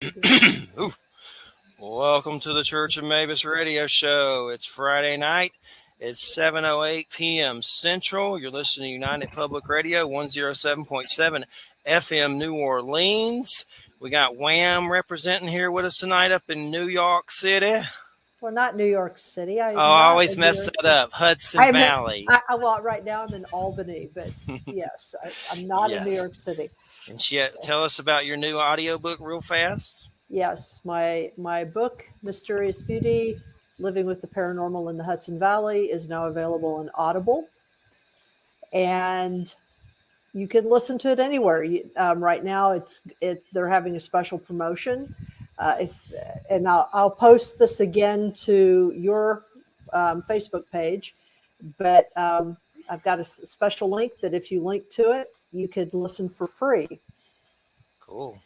Ooh. Welcome to the Church of Mabus radio show. It's Friday night. It's 7:08 p.m. Central. You're listening to United Public Radio, 107.7 FM New Orleans. We got Wham representing here with us tonight up in New York City. Well, not New York City. I always mess that up. Hudson Valley. Well, right now I'm in Albany, but yes, I'm not in New York City. And tell us about your new audiobook real fast. Yes, my book, Mysterious Beauty, Living with the Paranormal in the Hudson Valley, is now available on Audible. And you can listen to it anywhere. Right now, they're having a special promotion. And I'll post this again to your Facebook page, but I've got a special link that if you link to it, you could listen for free. Cool.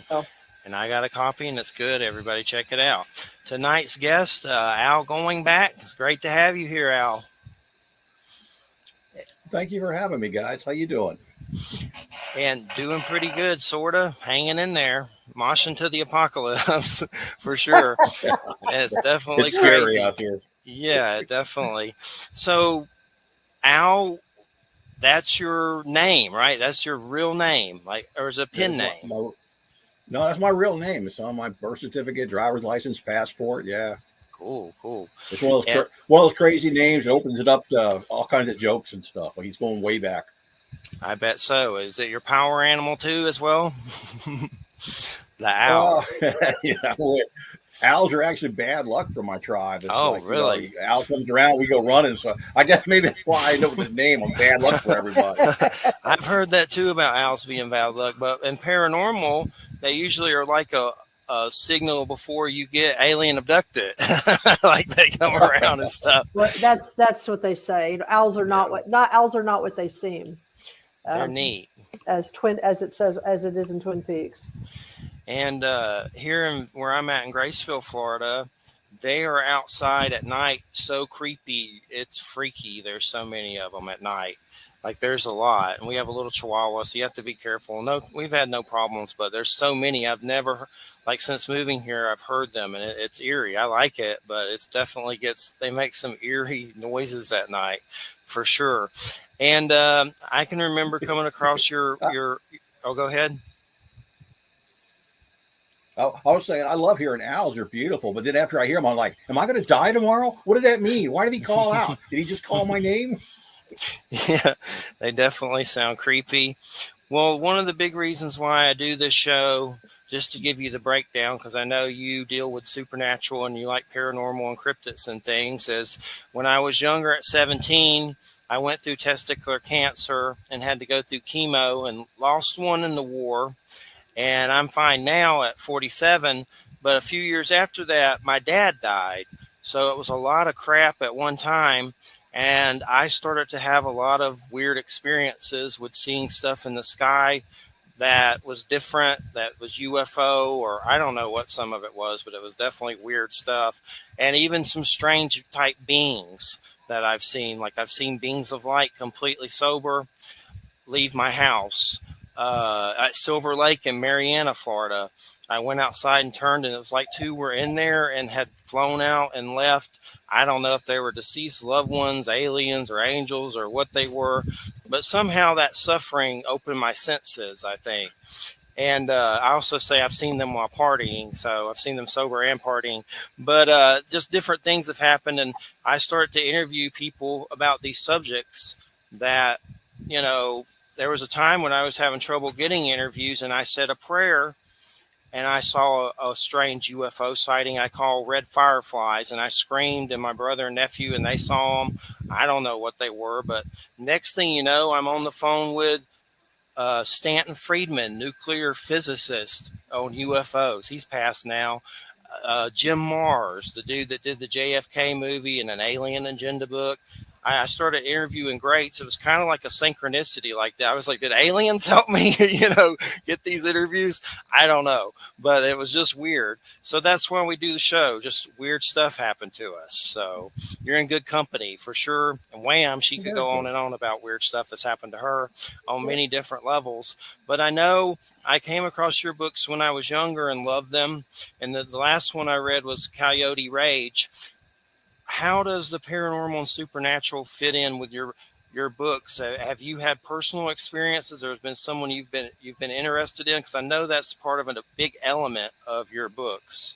So, and I got a copy, and it's good. Everybody check it out. Tonight's guest, Al Goingback. It's great to have you here, Al. Thank you for having me, guys. How you doing? And doing pretty good, sort of. Hanging in there. Moshing to the apocalypse, for sure. It's definitely it's crazy. Scary out here. Yeah, definitely. So, Al, that's your name, right? That's your real name, or is it a pen name? No, that's my real name. It's on my birth certificate, driver's license, passport. Yeah. Cool. It's one of those crazy names. It opens it up to all kinds of jokes and stuff. Like he's going way back. I bet so. Is it your power animal too, as well? The owl. Yeah. Owls are actually bad luck for my tribe. It's really? Owl comes around, we go running. So I guess maybe that's why I know his name. I'm bad luck for everybody. I've heard that too about owls being bad luck, but in paranormal, they usually are like a signal before you get alien abducted. Like they come around and stuff. Well, that's what they say. Owls are not what they seem. They're neat. As it is in Twin Peaks. And here where I'm at in Graceville, Florida, they are outside at night. So creepy. It's freaky. There's so many of them at night. Like there's a lot. And we have a little chihuahua, so you have to be careful. No, we've had no problems, but there's so many. I've never, since moving here, I've heard them, and it's eerie. I like it, but it's definitely they make some eerie noises at night for sure. And I can remember coming across your, go ahead. I was saying, I love hearing owls. They're beautiful. But then after I hear them, I'm like, am I going to die tomorrow? What did that mean? Why did he call out? Did he just call my name? Yeah, they definitely sound creepy. Well, one of the big reasons why I do this show, just to give you the breakdown, because I know you deal with supernatural and you like paranormal and cryptids and things, is when I was younger at 17, I went through testicular cancer and had to go through chemo and lost one in the war. And I'm fine now at 47. But a few years after that, my dad died. So it was a lot of crap at one time. And I started to have a lot of weird experiences with seeing stuff in the sky that was different, that was UFO, or I don't know what some of it was, but it was definitely weird stuff. And even some strange type beings that I've seen. Like I've seen beings of light completely sober leave my house. At Silver Lake in Marianna, Florida, I went outside and turned, and it was like two were in there and had flown out and left. I don't know if they were deceased loved ones, aliens, or angels, or what they were, but somehow that suffering opened my senses, I think. And I also say I've seen them while partying, so I've seen them sober and partying. But just different things have happened, and I started to interview people about these subjects that, there was a time when I was having trouble getting interviews, and I said a prayer, and I saw a strange UFO sighting I call red fireflies, and I screamed, and my brother and nephew, and they saw them. I don't know what they were, but next thing you know, I'm on the phone with Stanton Friedman, nuclear physicist on UFOs. He's passed now. Jim Mars, the dude that did the JFK movie and an alien agenda book. I started interviewing greats. It was kind of like a synchronicity like that. I was like, did aliens help me, get these interviews? I don't know, but it was just weird. So that's when we do the show. Just weird stuff happened to us. So you're in good company for sure. And Wham, she could Very go on good. and on about weird stuff that's happened to her on Yeah. many different levels. But I know I came across your books when I was younger and loved them. And the last one I read was Coyote Rage. How does the paranormal and supernatural fit in with your books? Have you had personal experiences? There's been someone you've been interested in, because I know that's part of a big element of your books.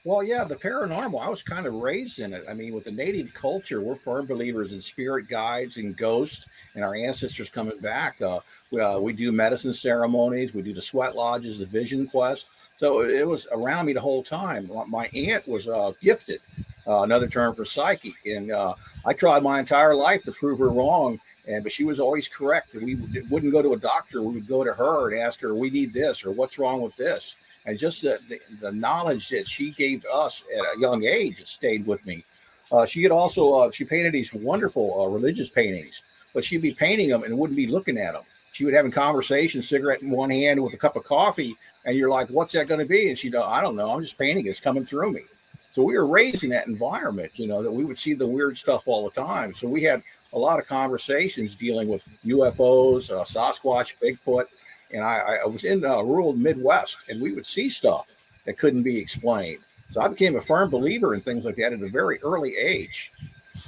Well, yeah, the paranormal, I was kind of raised in it. I mean, with the native culture, we're firm believers in spirit guides and ghosts and our ancestors coming back. We do medicine ceremonies, we do the sweat lodges, the vision quest. So it was around me the whole time. My aunt was gifted, another term for psychic. And I tried my entire life to prove her wrong. But she was always correct. We wouldn't go to a doctor. We would go to her and ask her, we need this, or what's wrong with this. And just the knowledge that she gave us at a young age stayed with me. She had also she painted these wonderful religious paintings, but she'd be painting them and wouldn't be looking at them. She would have a conversation, cigarette in one hand with a cup of coffee, and you're like, "What's that going to be?" And she'd go, "I don't know. I'm just painting. It's coming through me." So we were raised in that environment, that we would see the weird stuff all the time. So we had a lot of conversations dealing with UFOs, Sasquatch, Bigfoot, and I was in rural Midwest, and we would see stuff that couldn't be explained. So I became a firm believer in things like that at a very early age.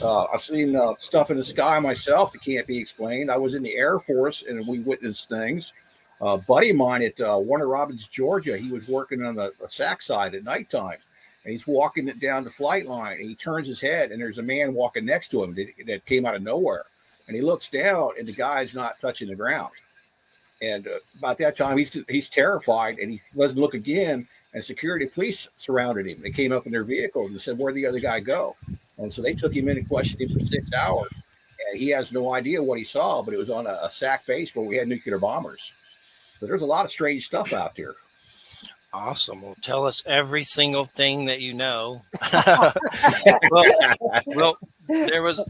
I've seen stuff in the sky myself that can't be explained. I was in the Air Force, and we witnessed things. A buddy of mine at Warner Robins, Georgia, he was working on the SAC side at nighttime, and he's walking it down the flight line, and he turns his head, and there's a man walking next to him that came out of nowhere. And he looks down, and the guy's not touching the ground. And about that time, he's terrified, and he doesn't look again. And security police surrounded him. They came up in their vehicle and said, "Where'd the other guy go?" And so they took him in and questioned him for 6 hours. And he has no idea what he saw, but it was on a SAC base where we had nuclear bombers. So there's a lot of strange stuff out there. Awesome. Well, tell us every single thing that you know. well,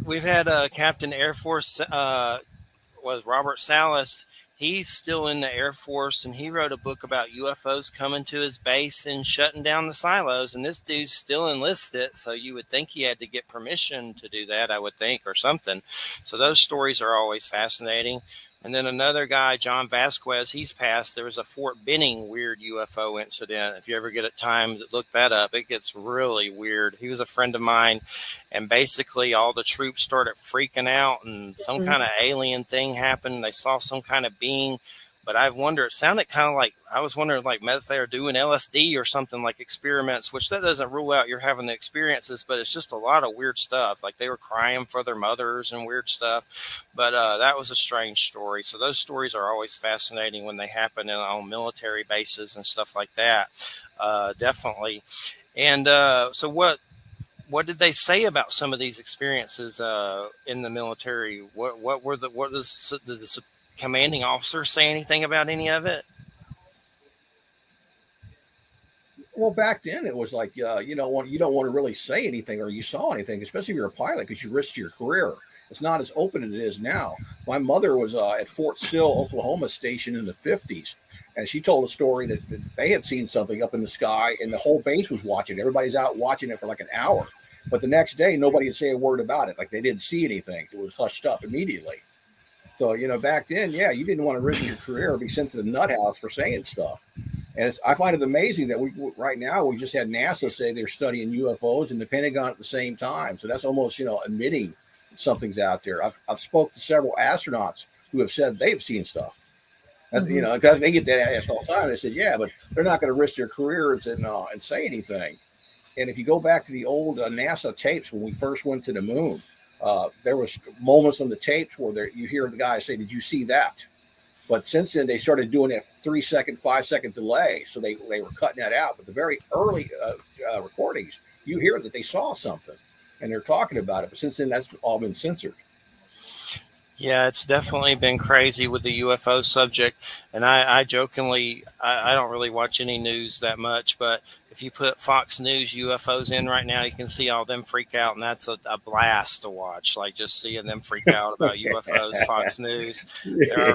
we've had Captain Air Force was Robert Salas. He's still in the Air Force, and he wrote a book about UFOs coming to his base and shutting down the silos. And this dude's still enlisted, so you would think he had to get permission to do that, I would think, or something. So those stories are always fascinating. And then another guy, John Vasquez, he's passed. There was a Fort Benning weird UFO incident. If you ever get a time to look that up, it gets really weird. He was a friend of mine, and basically all the troops started freaking out, and some kind of alien thing happened. They saw some kind of being. But I wonder, it sounded kind of like, I was wondering, like maybe they were doing LSD or something, like experiments, which that doesn't rule out you're having the experiences, but it's just a lot of weird stuff. Like they were crying for their mothers and weird stuff. But that was a strange story. So those stories are always fascinating when they happen on military bases and stuff like that. Definitely. And so what did they say about some of these experiences in the military? What does the commanding officer say anything about any of it? Well, back then it was like you don't want to really say anything or you saw anything, especially if you're a pilot, because you risked your career. It's not as open as it is now. My mother was at Fort Sill, Oklahoma station in the 50s, and she told a story that they had seen something up in the sky, and the whole base was watching. Everybody's out watching it for like an hour, but the next day nobody would say a word about it. Like they didn't see anything. It was hushed up immediately. So, back then, yeah, you didn't want to risk your career or be sent to the nut house for saying stuff. And I find it amazing that right now we just had NASA say they're studying UFOs and the Pentagon at the same time. So that's almost, admitting something's out there. I've spoke to several astronauts who have said they've seen stuff. Because they get that asked all the time. They said, yeah, but they're not going to risk their careers and say anything. And if you go back to the old NASA tapes when we first went to the moon, there was moments on the tapes where you hear the guy say, "Did you see that?" But since then, they started doing a 3-second, 5-second delay. So they were cutting that out. But the very early recordings, you hear that they saw something and they're talking about it. But since then, that's all been censored. Yeah, it's definitely been crazy with the UFO subject. And I jokingly, I don't really watch any news that much, but if you put Fox News UFOs in right now, you can see all them freak out, and that's a blast to watch. Like just seeing them freak out about UFOs, Fox News, they're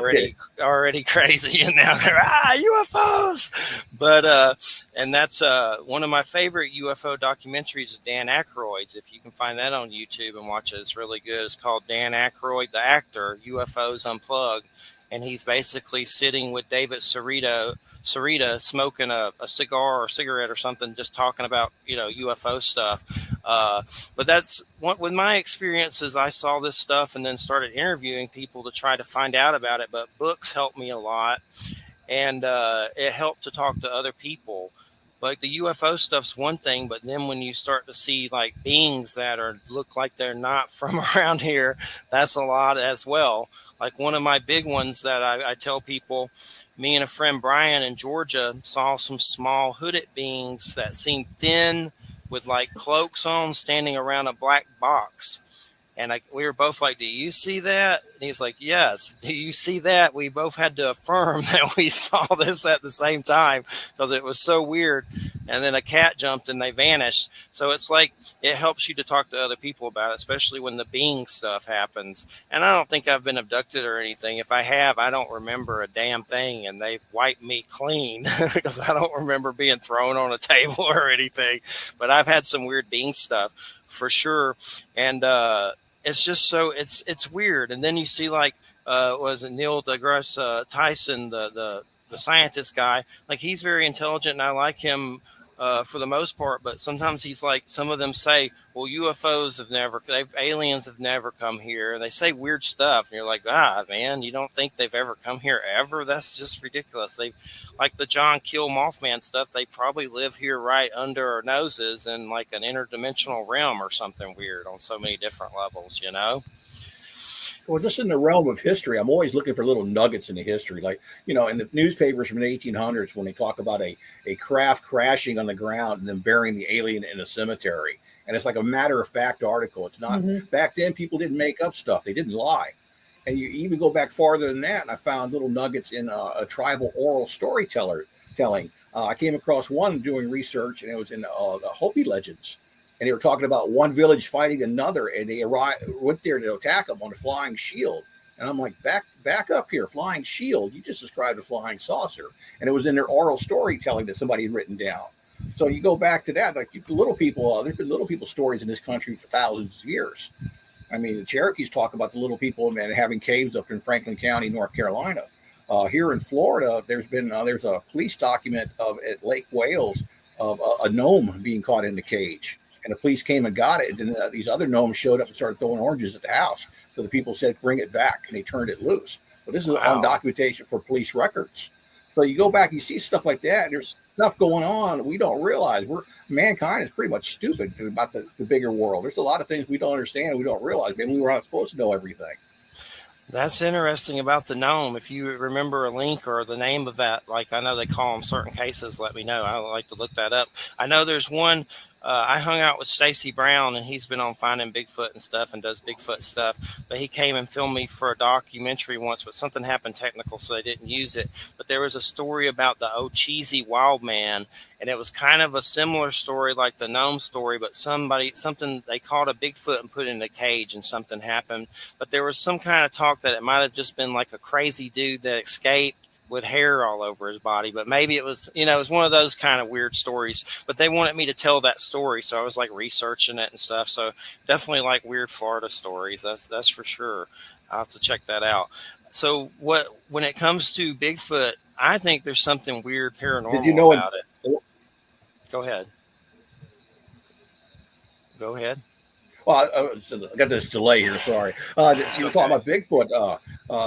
already crazy, and now they're UFOs. But and that's one of my favorite UFO documentaries is Dan Aykroyd's. If you can find that on YouTube and watch it, it's really good. It's called Dan Aykroyd, the actor, UFOs Unplugged, and he's basically sitting with David Sarita smoking a cigar or cigarette or something, just talking about UFO stuff. But that's with my experiences. I saw this stuff and then started interviewing people to try to find out about it. But books helped me a lot, and it helped to talk to other people. Like the UFO stuff's one thing, but then when you start to see like beings that look like they're not from around here, that's a lot as well. Like one of my big ones that I tell people, me and a friend Brian in Georgia saw some small hooded beings that seemed thin with like cloaks on, standing around a black box. And we were both like, do you see that? And he's like, yes. Do you see that? We both had to affirm that we saw this at the same time because it was so weird. And then a cat jumped and they vanished. So it's like it helps you to talk to other people about it, especially when the being stuff happens. And I don't think I've been abducted or anything. If I have, I don't remember a damn thing. And they've wiped me clean because I don't remember being thrown on a table or anything. But I've had some weird being stuff for sure. And it's just so it's weird. And then you see like was it Neil deGrasse Tyson, the scientist guy, like he's very intelligent and I like him for the most part, but sometimes he's like, some of them say, well, aliens have never come here, and they say weird stuff, and you're like, man, you don't think they've ever come here ever? That's just ridiculous. They like the John Kill Mothman stuff, they probably live here right under our noses in like an interdimensional realm or something weird on so many different levels, Well, just in the realm of history, I'm always looking for little nuggets in the history. Like, in the newspapers from the 1800s, when they talk about a craft crashing on the ground and then burying the alien in a cemetery. And it's like a matter of fact article. It's not, back then, people didn't make up stuff. They didn't lie. And you even go back farther than that, and I found little nuggets in a tribal oral storytelling. I came across one doing research, and it was in the Hopi legends. And they were talking about one village fighting another, and they went there to attack them on a flying shield. And I'm like, back up here, flying shield. You just described a flying saucer. And it was in their oral storytelling that somebody had written down. So you go back to that, like little people, there's been little people stories in this country for thousands of years. I mean, the Cherokees talk about the little people and having caves up in Franklin County, North Carolina. Here in Florida, there's a police document at Lake Wales of a gnome being caught in the cage. And the police came and got it. And then these other gnomes showed up and started throwing oranges at the house. So the people said, bring it back. And they turned it loose. But this is on documentation for police records. So you go back, you see stuff like that. And there's stuff going on we don't realize. Mankind is pretty much stupid about the bigger world. There's a lot of things we don't understand. We don't realize. Maybe we're not supposed to know everything. That's interesting about the gnome. If you remember a link or the name of that, like I know they call them certain cases, let me know. I would like to look that up. I know there's one. I hung out with Stacy Brown, and he's been on finding Bigfoot and stuff and does Bigfoot stuff. But he came and filmed me for a documentary once, but something happened technical, so they didn't use it. But there was a story about the Ocheezy wild man, and it was kind of a similar story like the gnome story, but something they caught a Bigfoot and put it in a cage, and something happened. But there was some kind of talk that it might have just been like a crazy dude that escaped with hair all over his body, but maybe it was, it was one of those kind of weird stories, but they wanted me to tell that story. So I was like researching it and stuff. So definitely like weird Florida stories. That's for sure. I'll have to check that out. So when it comes to Bigfoot, I think there's something weird paranormal about it. Go ahead. Well, I got this delay here. Sorry. You were talking about Bigfoot.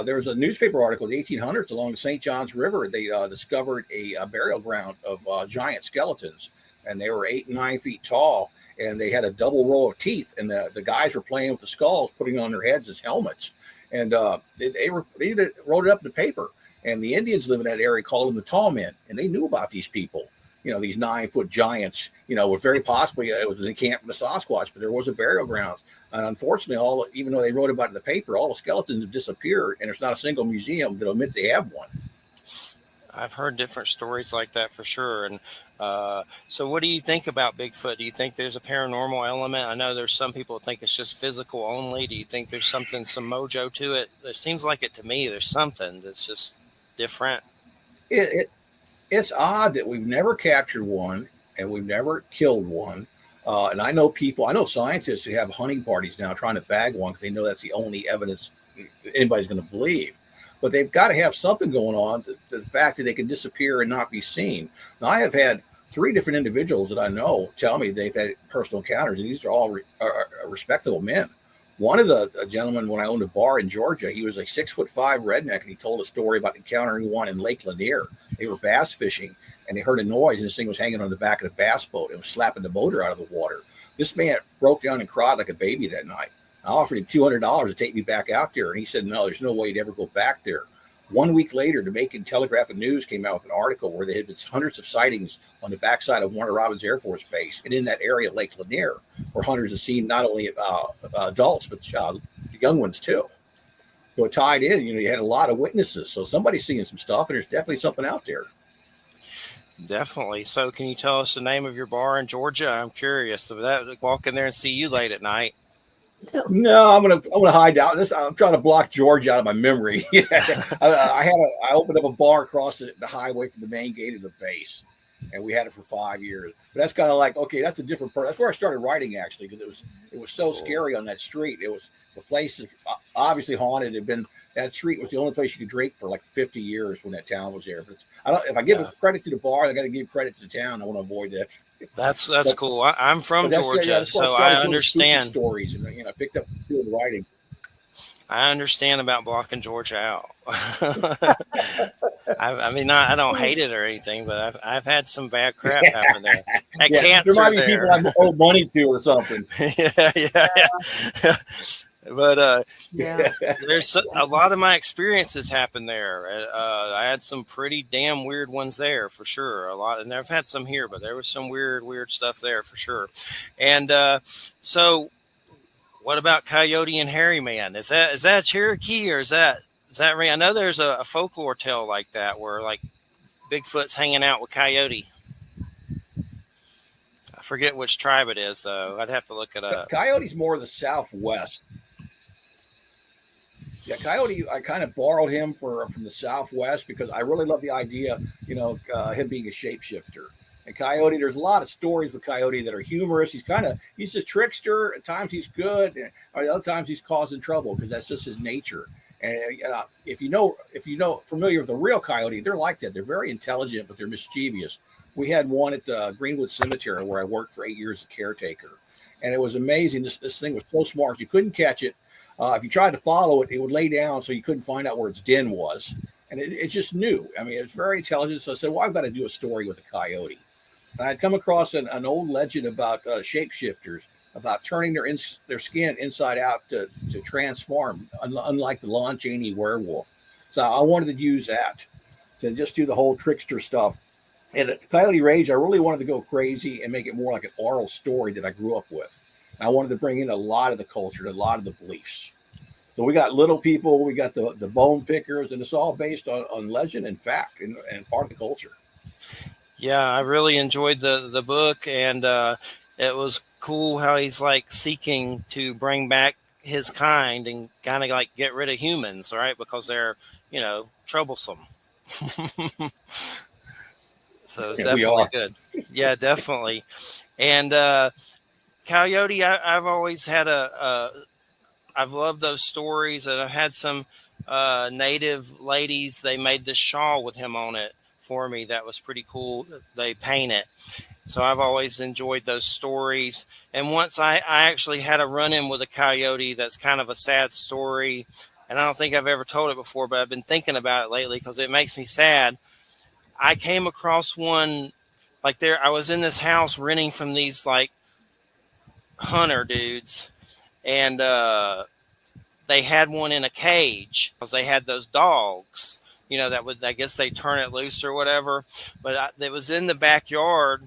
There was a newspaper article in the 1800s along the St. Johns River. They discovered a burial ground of giant skeletons, and they were 8 and 9 feet tall, and they had a double row of teeth. And the guys were playing with the skulls, putting on their heads as helmets. And they wrote it up in the paper. And the Indians live in that area called them the Tall Men, and they knew about these people. These 9-foot giants, were very possibly, it was an encampment of Sasquatch, but there was a burial ground. And unfortunately, even though they wrote about it in the paper, all the skeletons have disappeared, and there's not a single museum that'll admit they have one. I've heard different stories like that for sure. And So what do you think about Bigfoot? Do you think there's a paranormal element? I know there's some people that think it's just physical only. Do you think there's something, some mojo to it? It seems like it to me. There's something that's just different. It, it it's odd that we've never captured one and we've never killed one. And I know scientists who have hunting parties now trying to bag one because they know that's the only evidence anybody's going to believe. But they've got to have something going on. The fact that they can disappear and not be seen. Now, I have had three different individuals that I know tell me they've had personal encounters, and these are all respectable men. One of the gentlemen, when I owned a bar in Georgia, he was a 6'5" redneck, and he told a story about encountering one in Lake Lanier. They were bass fishing, and they heard a noise, and this thing was hanging on the back of the bass boat. It was slapping the motor out of the water. This man broke down and cried like a baby that night. I offered him $200 to take me back out there, and he said, no, there's no way he'd ever go back there. 1 week later, the Macon Telegraph and News came out with an article where there had been hundreds of sightings on the backside of Warner Robins Air Force Base and in that area of Lake Lanier, where hunters have seen not only adults, but young ones too. So it tied in, you had a lot of witnesses. So somebody's seeing some stuff, and there's definitely something out there. Definitely. So can you tell us the name of your bar in Georgia? I'm curious. If that walk in there and see you late at night. No, I'm gonna hide out. I'm trying to block Georgia out of my memory. I opened up a bar across the highway from the main gate of the base, and we had it for 5 years. But that's kind of like, okay, that's a different part. That's where I started writing, actually, because it was so scary on that street. The place is obviously haunted. That street was the only place you could drink for like 50 years when that town was there. But if I give credit to the bar, I got to give credit to the town. I want to avoid that. That's cool. I'm from Georgia, so I understand stories, and I picked up doing writing. I understand about blocking Georgia out. I mean, I don't hate it or anything, but I've had some bad crap happen there. There might be people I owe money to or something. Yeah. But there's a lot of my experiences happen there. I had some pretty damn weird ones there for sure. A lot, and I've had some here, but there was some weird stuff there for sure. And so, what about Coyote and Hairy Man? Is that Cherokee or is that I know there's a folklore tale like that where like Bigfoot's hanging out with Coyote. I forget which tribe it is, though. I'd have to look it up. Coyote's more of the Southwest. Yeah, Coyote, I kind of borrowed him from the Southwest because I really love the idea, him being a shapeshifter. And Coyote, there's a lot of stories with Coyote that are humorous. He's a trickster. At times he's good, and other times he's causing trouble because that's just his nature. And if you know familiar with the real Coyote, they're like that. They're very intelligent, but they're mischievous. We had one at the Greenwood Cemetery where I worked for 8 years as caretaker, and it was amazing. This thing was so smart you couldn't catch it. If you tried to follow it, it would lay down so you couldn't find out where its den was. And it just knew. I mean, it's very intelligent. So I said, well, I've got to do a story with a coyote. And I'd come across an old legend about shapeshifters, about turning their skin inside out to transform, unlike the Lon Chaney werewolf. So I wanted to use that to just do the whole trickster stuff. And at Coyote Rage, I really wanted to go crazy and make it more like an oral story that I grew up with. I wanted to bring in a lot of the culture, a lot of the beliefs. So we got little people, we got the bone pickers, and it's all based on legend and fact and part of the culture. Yeah, I really enjoyed the book, and it was cool how he's like seeking to bring back his kind and kind of like get rid of humans, right? Because they're, troublesome. So it's definitely good. Yeah, definitely. And Coyote, I've always had I've loved those stories, and I've had some native ladies. They made this shawl with him on it for me. That was pretty cool. They paint it. So I've always enjoyed those stories. And once I actually had a run-in with a coyote that's kind of a sad story. And I don't think I've ever told it before, but I've been thinking about it lately because it makes me sad. I came across one like there. I was in this house renting from these like hunter dudes, and they had one in a cage because they had those dogs, that would, I guess they turn it loose or whatever. But it was in the backyard,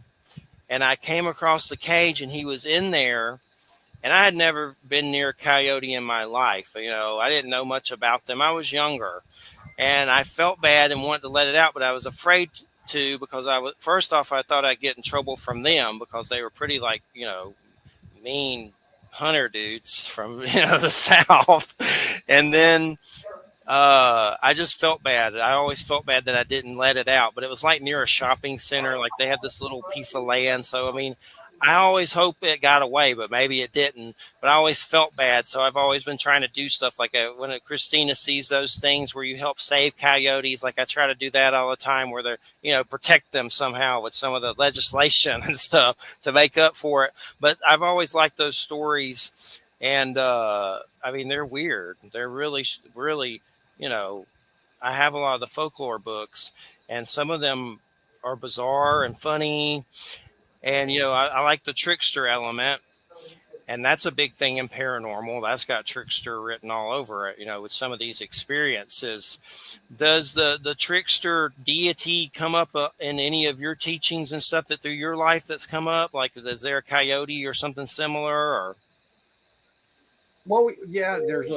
and I came across the cage, and he was in there, and I had never been near a coyote in my life. I didn't know much about them. I was younger, and I felt bad and wanted to let it out, but I was afraid to, because I was, first off, I thought I'd get in trouble from them because they were pretty, like, mean hunter dudes from the South. And then I just felt bad. I always felt bad that I didn't let it out, but it was like near a shopping center. Like they had this little piece of land. So, I mean, I always hope it got away, but maybe it didn't. But I always felt bad. So I've always been trying to do stuff like when Christina sees those things where you help save coyotes, like I try to do that all the time where they're, protect them somehow with some of the legislation and stuff to make up for it. But I've always liked those stories. And I mean, they're weird. They're really, really, I have a lot of the folklore books, and some of them are bizarre and funny. And, I like the trickster element, and that's a big thing in paranormal. That's got trickster written all over it, with some of these experiences. Does the trickster deity come up in any of your teachings and stuff that through your life that's come up? Like, is there a coyote or something similar? Or Well, yeah, there's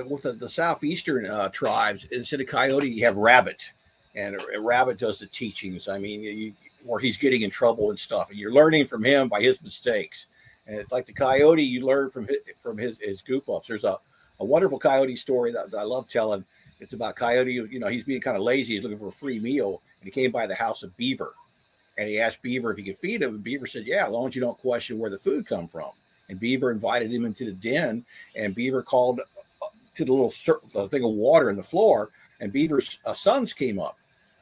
with the southeastern tribes, instead of coyote, you have rabbit, and a rabbit does the teachings. I mean, where he's getting in trouble and stuff, and you're learning from him by his mistakes. And it's like the coyote, you learn from his goof offs. There's a wonderful coyote story that I love telling. It's about coyote. He's being kind of lazy. He's looking for a free meal, and he came by the house of Beaver, and he asked Beaver if he could feed him. And Beaver said, "Yeah, as long as you don't question where the food come from." And Beaver invited him into the den, and Beaver called to the little thing of water in the floor, and Beaver's sons came up,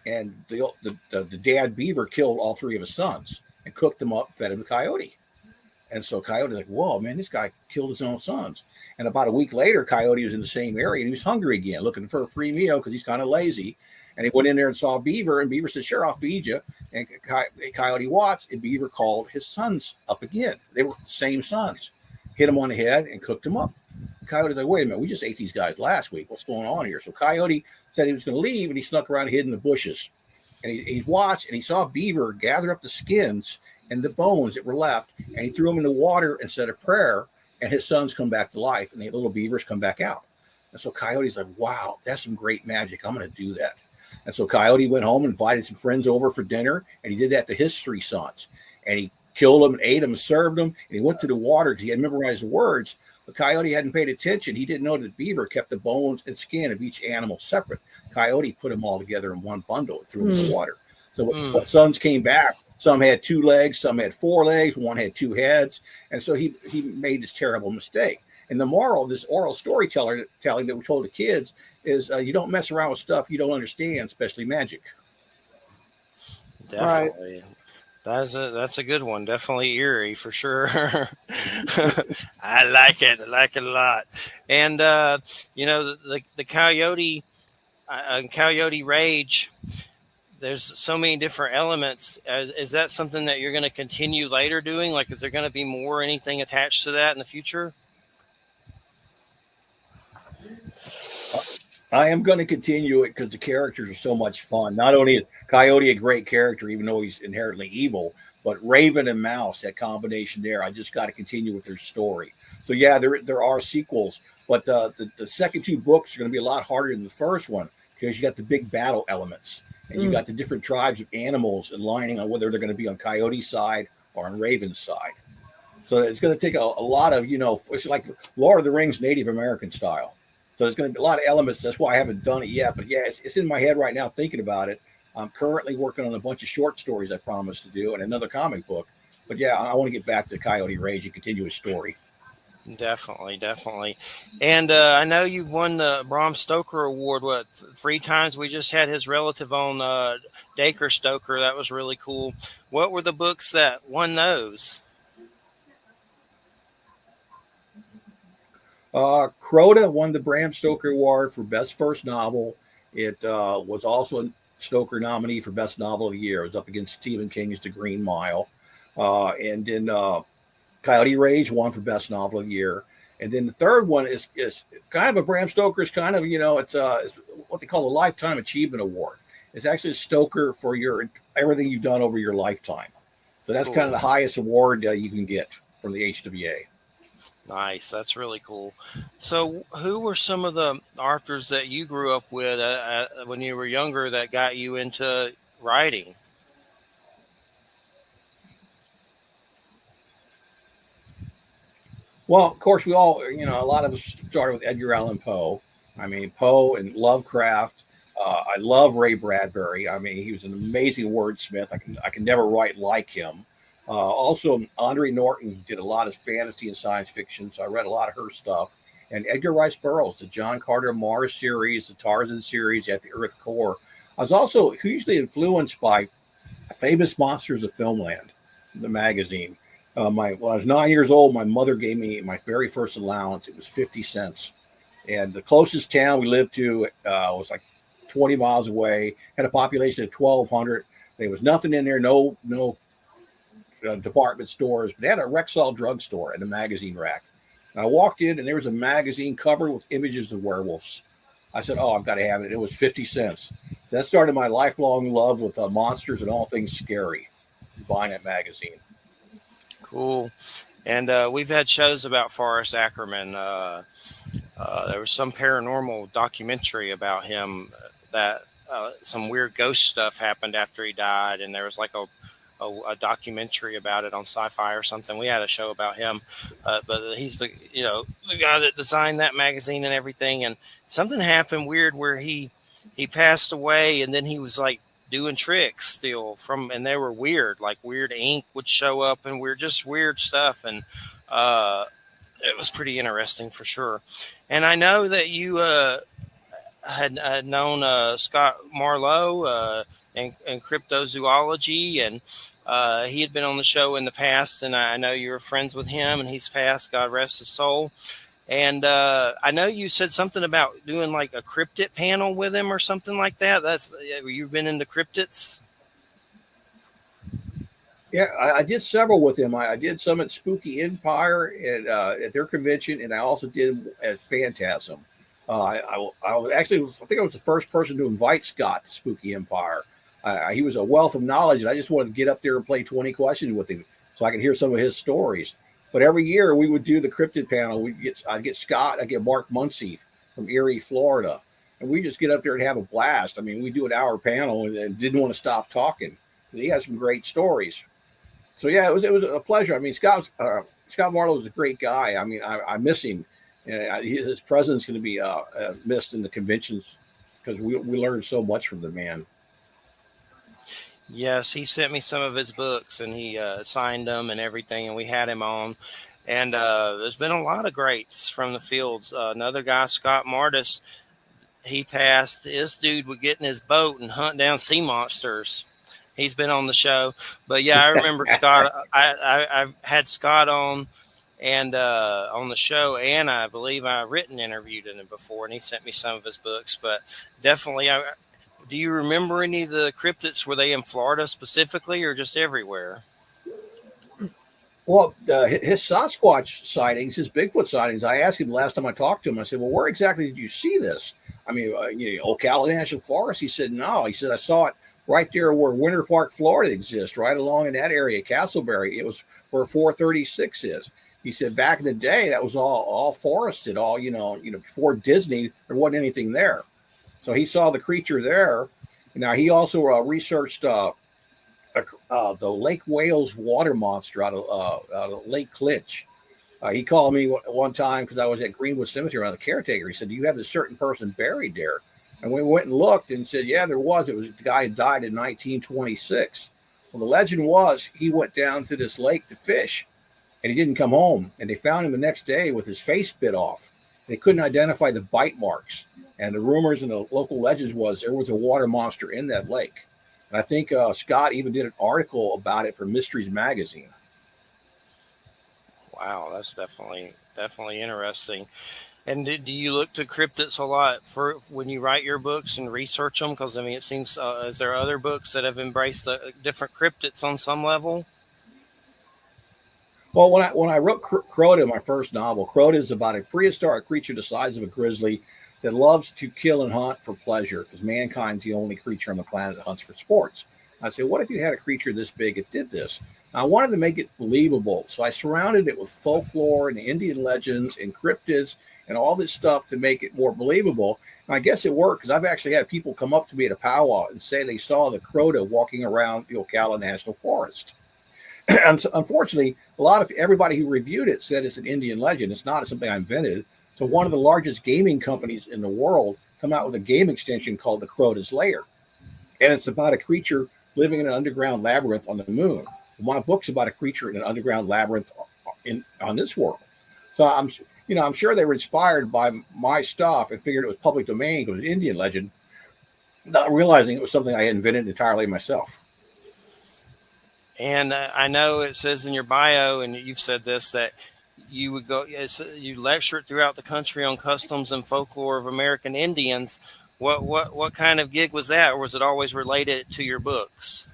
and the dad Beaver killed all three of his sons and cooked them up, fed him to Coyote. And so Coyote's like, whoa, man, this guy killed his own sons. And about a week later, Coyote was in the same area, and he was hungry again, looking for a free meal because he's kind of lazy. And he went in there and saw Beaver, and Beaver said, sure, I'll feed you. And Coyote watched, and Beaver called his sons up again. They were the same sons. Hit him on the head and cooked him up. Coyote's like, wait a minute, we just ate these guys last week. What's going on here? So Coyote said he was going to leave, and he snuck around and hid in the bushes. And he watched, and he saw Beaver gather up the skins and the bones that were left, and he threw them in the water and said a prayer, and his sons come back to life, and the little beavers come back out. And so Coyote's like, wow, that's some great magic. I'm going to do that. And so Coyote went home and invited some friends over for dinner, and he did that to his three sons. And he killed them and ate them and served them, and he went to the water because he had memorized the words. But Coyote hadn't paid attention. He didn't know that Beaver kept the bones and skin of each animal separate. Coyote put them all together in one bundle and threw them in the water. So when sons came back, some had 2 legs, some had 4 legs, one had 2 heads. And so he made this terrible mistake. And the moral of this oral storytelling that we told the kids is you don't mess around with stuff you don't understand, especially magic. definitely. That's a good one. Definitely eerie for sure. I like it. I like it a lot. And the coyote, coyote rage. There's so many different elements. Is that something that you're going to continue later doing? Like, is there going to be more anything attached to that in the future? I am going to continue it because the characters are so much fun. Not only is Coyote a great character, even though he's inherently evil, but Raven and Mouse, that combination there, I just got to continue with their story. So yeah, there are sequels, but the second 2 books are going to be a lot harder than the first one because you got the big battle elements. And you got the different tribes of animals aligning on whether they're going to be on Coyote's side or on Raven's side. So it's going to take a lot of, it's like Lord of the Rings Native American style. So there's going to be a lot of elements. That's why I haven't done it yet. But yeah, it's in my head right now thinking about it. I'm currently working on a bunch of short stories I promised to do and another comic book. But yeah, I want to get back to Coyote Rage and continue his story. Definitely. And I know you've won the Bram Stoker Award, 3 times? We just had his relative on, Dacre Stoker. That was really cool. What were the books that won those? Crota won the Bram Stoker Award for Best First Novel. It was also a Stoker nominee for Best Novel of the Year. It was up against Stephen King's The Green Mile. And then Coyote Rage won for Best Novel of the Year. And then the third one is kind of a Bram Stoker's kind of, it's what they call a Lifetime Achievement Award. It's actually a Stoker for everything you've done over your lifetime. So that's kind of the highest award you can get from the HWA. Nice. That's really cool. So who were some of the authors that you grew up with when you were younger that got you into writing? Well, of course, we all, a lot of us started with Edgar Allan Poe. I mean, Poe and Lovecraft. I love Ray Bradbury. I mean, he was an amazing wordsmith. I can never write like him. Also, Andre Norton did a lot of fantasy and science fiction, so I read a lot of her stuff. And Edgar Rice Burroughs, the John Carter Mars series, the Tarzan series, at the Earth Core. I was also hugely influenced by Famous Monsters of Filmland, the magazine. When I was 9 years old, my mother gave me my very first allowance. It was 50 cents, and the closest town we lived to was like 20 miles away. Had a population of 1,200. There was nothing in there, no department stores, but they had a Rexall drugstore and a magazine rack. And I walked in, and there was a magazine covered with images of werewolves. I said, "Oh, I've got to have it." It was 50 cents. That started my lifelong love with monsters and all things scary. Buying that magazine. Cool. And we've had shows about Forrest Ackerman. There was some paranormal documentary about him that some weird ghost stuff happened after he died, and there was like a documentary about it on Sci-Fi or something. We had a show about him, but he's the guy that designed that magazine and everything. And something happened weird where he passed away, and then he was like doing tricks still and they were weird, like weird ink would show up and weird stuff. And it was pretty interesting for sure. And I know that you had known Scott Marlowe and cryptozoology, and he had been on the show in the past, and I know you were friends with him, and he's passed, God rest his soul. And I know you said something about doing like a cryptid panel with him or something like that. You've been into cryptids? Yeah, I did several with him. I did some at Spooky Empire and at their convention, and I also did at Phantasm. I was actually, I think I was the first person to invite Scott to Spooky Empire. He was a wealth of knowledge, and I just wanted to get up there and play 20 questions with him so I could hear some of his stories. But every year we would do the cryptid panel. I'd get Scott, I'd get Mark Muncy from Erie, Florida, and we just get up there and have a blast. I mean, we do an hour panel and didn't want to stop talking. He had some great stories. So yeah, it was a pleasure. I mean, Scott Marlowe is a great guy. I mean, I miss him. His presence is going to be missed in the conventions because we learned so much from the man. Yes, he sent me some of his books, and he signed them and everything, and we had him on. And there's been a lot of greats from the fields. Another guy, Scott Martis, he passed. This dude would get in his boat and hunt down sea monsters. He's been on the show. But yeah, I remember Scott. I've had Scott on and on the show, and I believe I written interviewed him before, and he sent me some of his books. But definitely, do you remember any of the cryptids? Were they in Florida specifically, or just everywhere? Well, his Sasquatch sightings, his Bigfoot sightings, I asked him the last time I talked to him, I said, "Well, where exactly did you see this?" I mean, Ocala National Forest? He said, "No." He said, "I saw it right there where Winter Park, Florida exists, right along in that area, Castleberry. It was where 436 is." He said, "Back in the day, that was all forested, all, before Disney, there wasn't anything there." So he saw the creature there. Now, he also researched the Lake Wales water monster out of Lake Clinch. He called me one time because I was at Greenwood Cemetery on the caretaker. He said, "Do you have a certain person buried there?" And we went and looked and said, "Yeah, there was. It was the guy who died in 1926. Well, the legend was he went down to this lake to fish, and he didn't come home. And they found him the next day with his face bit off. They couldn't identify the bite marks. And the rumors and the local legends was there was a water monster in that lake. And I think Scott even did an article about it for Mysteries Magazine." Wow, that's definitely interesting. And do you look to cryptids a lot for when you write your books and research them? Because I mean, it seems is there other books that have embraced the different cryptids on some level? Well, when I wrote Crota, my first novel, Crota is about a prehistoric creature the size of a grizzly that loves to kill and hunt for pleasure because mankind's the only creature on the planet that hunts for sports. I said, what if you had a creature this big that did this? I wanted to make it believable, so I surrounded it with folklore and Indian legends and cryptids and all this stuff to make it more believable. And I guess it worked because I've actually had people come up to me at a powwow and say they saw the Crota walking around the Ocala National Forest. And so, unfortunately, a lot of everybody who reviewed it said it's an Indian legend. It's not something I invented. So one of the largest gaming companies in the world come out with a game extension called the Crota's Lair. And it's about a creature living in an underground labyrinth on the moon. My book's about a creature in an underground labyrinth on this world. So I'm sure they were inspired by my stuff and figured it was public domain because it was an Indian legend, not realizing it was something I had invented entirely myself. And I know it says in your bio, and you've said this, that you would go, you lecture throughout the country on customs and folklore of American Indians. What kind of gig was that, or was it always related to your books?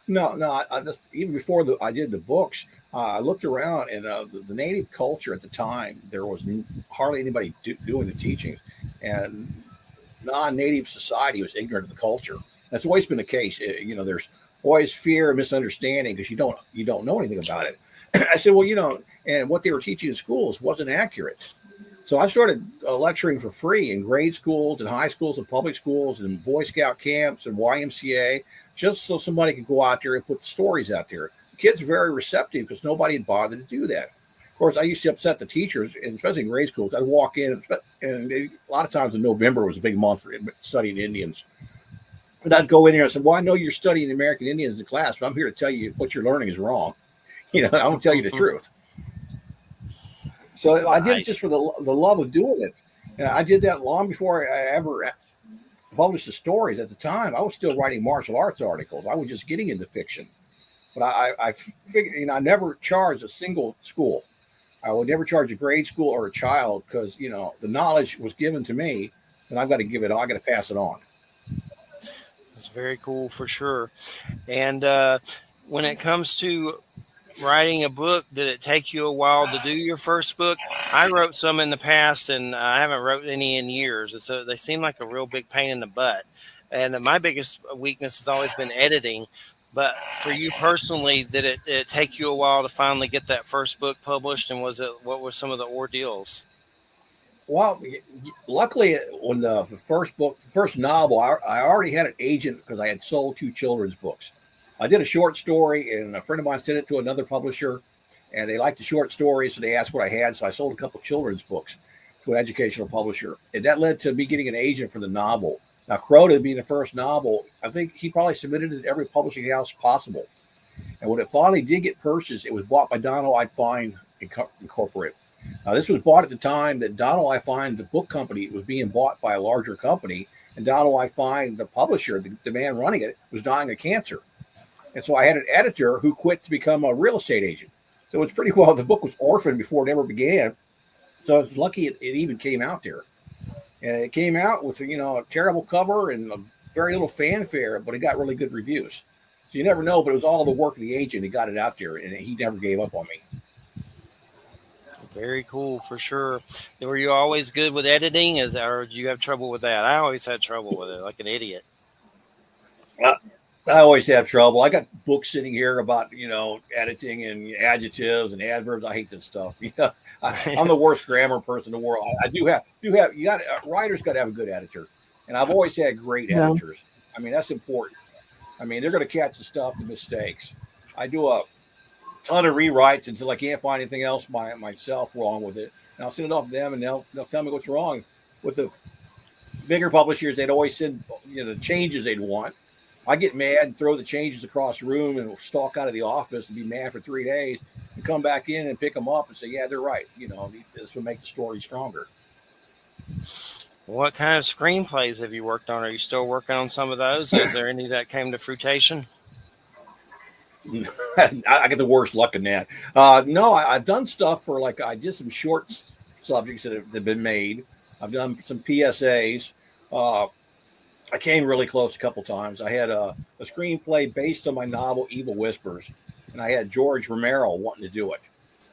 No. I just, even before I did the books, I looked around, and the native culture at the time, there was hardly anybody doing the teaching, and non-native society was ignorant of the culture. That's always been the case. There's always fear and misunderstanding because you don't know anything about it. I said, well, and what they were teaching in schools wasn't accurate. So I started lecturing for free in grade schools and high schools and public schools and Boy Scout camps and YMCA, just so somebody could go out there and put the stories out there. The kids are very receptive because nobody had bothered to do that. Of course, I used to upset the teachers, and especially in grade schools. I'd walk in, and a lot of times in November was a big month for studying Indians. And I'd go in here and say, well, I know you're studying American Indians in class, but I'm here to tell you what you're learning is wrong. I'm going to tell you the truth. So I did it just for the love of doing it. And I did that long before I ever published the stories. At the time, I was still writing martial arts articles. I was just getting into fiction. But I figured, I never charged a single school. I would never charge a grade school or a child because, the knowledge was given to me, and I've got to give it on. I've got to pass it on. That's very cool for sure. And when it comes to writing a book, did it take you a while to do your first book? I wrote some in the past, and I haven't wrote any in years. So they seem like a real big pain in the butt. And my biggest weakness has always been editing. But for you personally, did it take you a while to finally get that first book published? And what were some of the ordeals? Well, luckily, when the first novel, I already had an agent because I had sold 2 children's books. I did a short story, and a friend of mine sent it to another publisher, and they liked the short story, so they asked what I had. So I sold a couple children's books to an educational publisher, and that led to me getting an agent for the novel. Now, Crota being the first novel, I think he probably submitted it to every publishing house possible. And when it finally did get purchased, it was bought by Donald I. Fine Incorporated. Now, this was bought at the time that Donald I. Fine, the book company, was being bought by a larger company, and Donald I. Fine, the publisher, the man running it, was dying of cancer. And so I had an editor who quit to become a real estate agent. So it's pretty well, the book was orphaned before it ever began. So I was lucky it even came out there. And it came out with, a terrible cover and a very little fanfare, but it got really good reviews. So you never know, but it was all the work of the agent who got it out there, and he never gave up on me. Very cool, for sure. Were you always good with editing, or did you have trouble with that? I always had trouble with it, like an idiot. I always have trouble. I got books sitting here about, editing and adjectives and adverbs. I hate this stuff. I'm the worst grammar person in the world. I do have, writers got to have a good editor. And I've always had great editors. I mean, that's important. I mean, they're going to catch the stuff, the mistakes. I do a ton of rewrites until I can't find anything else myself wrong with it. And I'll send it off to them, and they'll tell me what's wrong. With the bigger publishers, they'd always send, the changes they'd want. I get mad and throw the changes across the room and stalk out of the office and be mad for 3 days and come back in and pick them up and say, yeah, they're right. This will make the story stronger. What kind of screenplays have you worked on? Are you still working on some of those? Is there any that came to fruition? I get the worst luck in that. No, I've done stuff for, I did some short subjects that have been made. I've done some PSAs. I came really close a couple times. I had a screenplay based on my novel, Evil Whispers, and I had George Romero wanting to do it.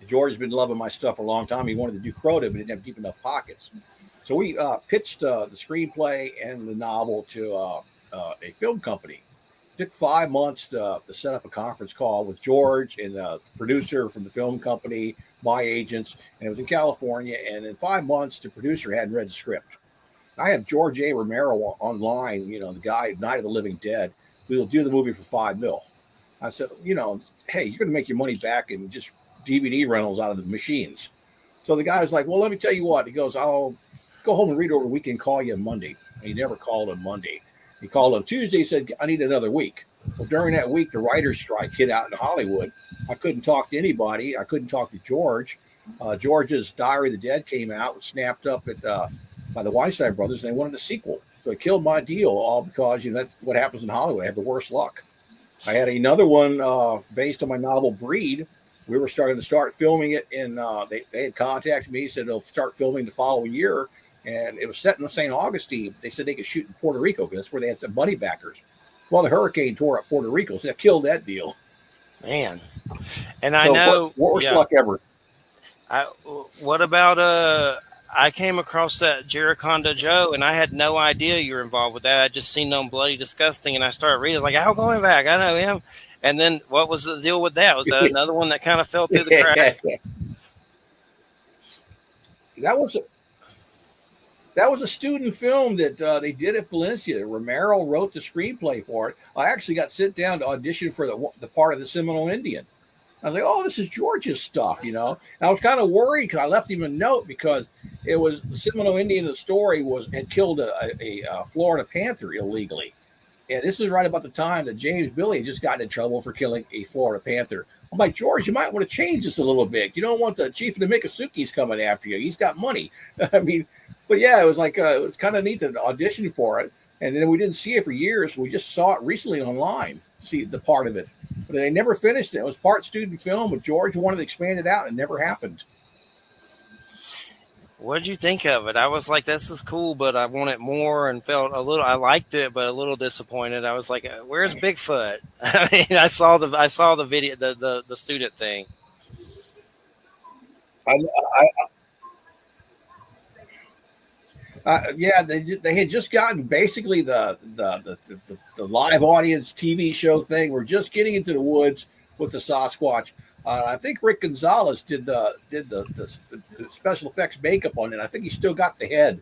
George has been loving my stuff for a long time. He wanted to do Crota, but didn't have deep enough pockets. So we pitched the screenplay and the novel to a film company. took 5 months to set up a conference call with George and the producer from the film company, my agents, and it was in California. And in 5 months, the producer hadn't read the script. I have George A. Romero online, the guy, Night of the Living Dead. We'll do the movie for $5 million. I said, hey, you're going to make your money back in just DVD rentals out of the machines. So the guy was like, well, let me tell you what. He goes, I'll go home and read over the weekend, call you on Monday. And he never called on Monday. He called on Tuesday, said, I need another week. Well, during that week, the writer's strike hit out in Hollywood. I couldn't talk to anybody. I couldn't talk to George. George's Diary of the Dead came out, was snapped up by the Weinstein brothers, and they wanted a sequel. So it killed my deal, all because that's what happens in Hollywood. I have the worst luck. I had another one based on my novel Breed. We were starting to filming it, and they had contacted me, said they'll start filming the following year, and it was set in St. Augustine. They said they could shoot in Puerto Rico because that's where they had some money backers. Well, the hurricane tore up Puerto Rico, so that killed that deal. Man, and I know worst luck ever. What about I came across that Jericonda Joe, and I had no idea you were involved with that. I just seen on Bloody Disgusting, and I started reading. I was like, Al Goingback, I know him. And then what was the deal with that? Was that another one that kind of fell through the cracks? That was a student film that they did at Valencia. Romero wrote the screenplay for it. I actually got sent down to audition for the part of the Seminole Indian. I was like, oh, this is George's stuff, And I was kind of worried because I left him a note because it was the Seminole Indian. The story had killed a Florida panther illegally. And this is right about the time that James Billy had just gotten in trouble for killing a Florida panther. I'm like, George, you might want to change this a little bit. You don't want the chief of the Miccosukis coming after you. He's got money. I mean, but yeah, it was like it was kind of neat to audition for it. And then we didn't see it for years. We just saw it recently online, see the part of it. But they never finished it. It was part student film, but George wanted to expand it out, and it never happened. What did you think of it? I was like, this is cool, but I wanted more and felt a little, I liked it, but a little disappointed. I was like, where's Bigfoot? I mean, I saw the video, the student thing. Yeah, they had just gotten basically the live audience TV show thing. We're just getting into the woods with the Sasquatch. I think Rick Gonzalez did the special effects makeup on it. I think he still got the head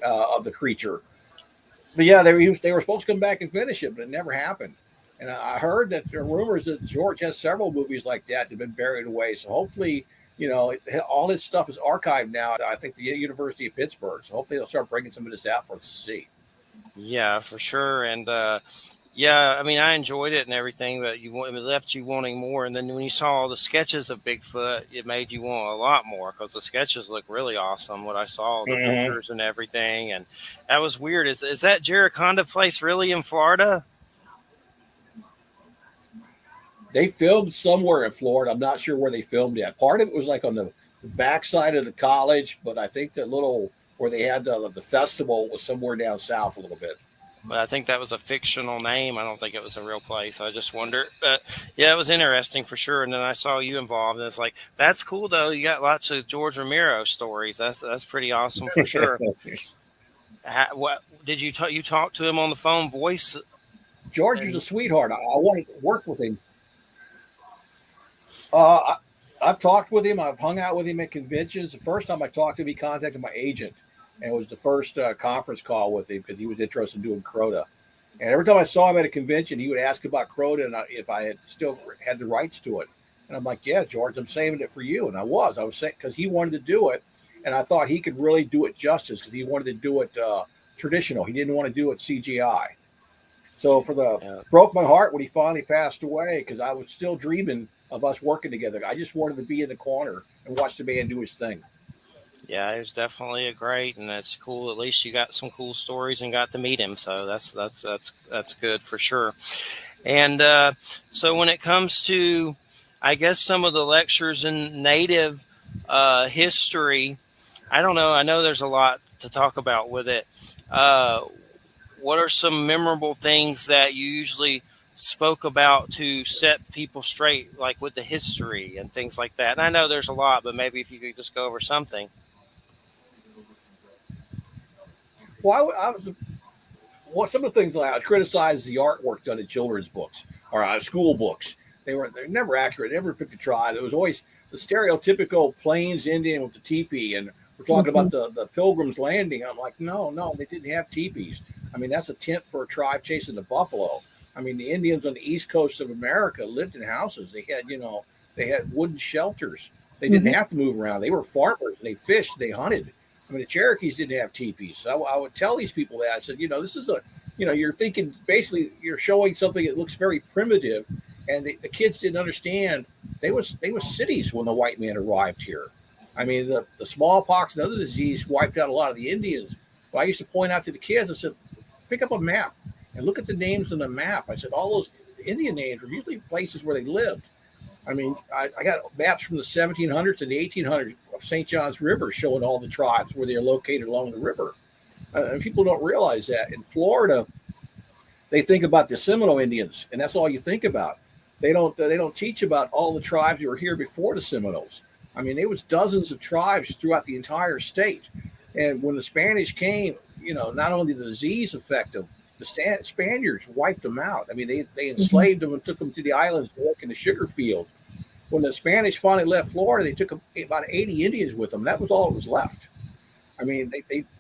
of the creature. But yeah, they were supposed to come back and finish it, but it never happened. And I heard that there are rumors that George has several movies like that have been buried away. So hopefully, all this stuff is archived now at, I think, the University of Pittsburgh. So hopefully they'll start bringing some of this out for us to see. Yeah, for sure. And yeah, I mean, I enjoyed it and everything, but it left you wanting more. And then when you saw all the sketches of Bigfoot, it made you want a lot more because the sketches look really awesome. What I saw, the pictures and everything, and that was weird. Is that Jericonda place really in Florida? They filmed somewhere in Florida. I'm not sure where they filmed it. Part of it was like on the backside of the college, but I think the little where they had the festival was somewhere down south a little bit. But I think that was a fictional name. I don't think it was a real place. I just wondered. But yeah, it was interesting for sure. And then I saw you involved, and it's like, that's cool though. You got lots of George Romero stories. That's pretty awesome for sure. What did you talk? You talked to him on the phone, voice? George was a sweetheart. I wanted to work with him. I've talked with him. I've hung out with him at conventions. The first time I talked to him, he contacted my agent. And it was the first conference call with him because he was interested in doing Crota. And every time I saw him at a convention, he would ask about Crota and if I had still had the rights to it. And I'm like, yeah, George, I'm saving it for you. And I was saying, because he wanted to do it. And I thought he could really do it justice because he wanted to do it traditional. He didn't want to do it CGI. So broke my heart when he finally passed away because I was still dreaming of us working together. I just wanted to be in the corner and watch the man do his thing. Yeah, it was definitely a great, and that's cool. At least you got some cool stories and got to meet him, so that's good for sure. And so when it comes to, I guess, some of the lectures in Native history, I don't know. I know there's a lot to talk about with it. What are some memorable things that you usually spoke about to set people straight, like with the history and things like that? And I know there's a lot, but maybe if you could just go over something. Well, what some of the things I criticize is the artwork done in children's books or school books. They're never accurate, never picked a tribe. There was always the stereotypical Plains Indian with the teepee, and we're talking about the Pilgrims landing. I'm like, no, they didn't have teepees. I mean, that's a tent for a tribe chasing the buffalo. I mean, the Indians on the east coast of America lived in houses. They had wooden shelters. They didn't have to move around. They were farmers. They fished. They hunted. I mean, the Cherokees didn't have teepees. So I would tell these people that. I said, this is you're thinking basically you're showing something that looks very primitive, and the kids didn't understand. They was cities when the white man arrived here. I mean, the smallpox and other disease wiped out a lot of the Indians. But I used to point out to the kids, I said, pick up a map and look at the names on the map. I said, all those Indian names were usually places where they lived. I mean, I got maps from the 1700s and the 1800s of St. John's River showing all the tribes where they're located along the river. And people don't realize that. In Florida, they think about the Seminole Indians, and that's all you think about. They don't teach about all the tribes that were here before the Seminoles. I mean, there was dozens of tribes throughout the entire state. And when the Spanish came, not only did the disease affect them, the Spaniards wiped them out. I mean, they enslaved them and took them to the islands to work in the sugar field. When the Spanish finally left Florida, they took about 80 Indians with them. That was all that was left. I mean,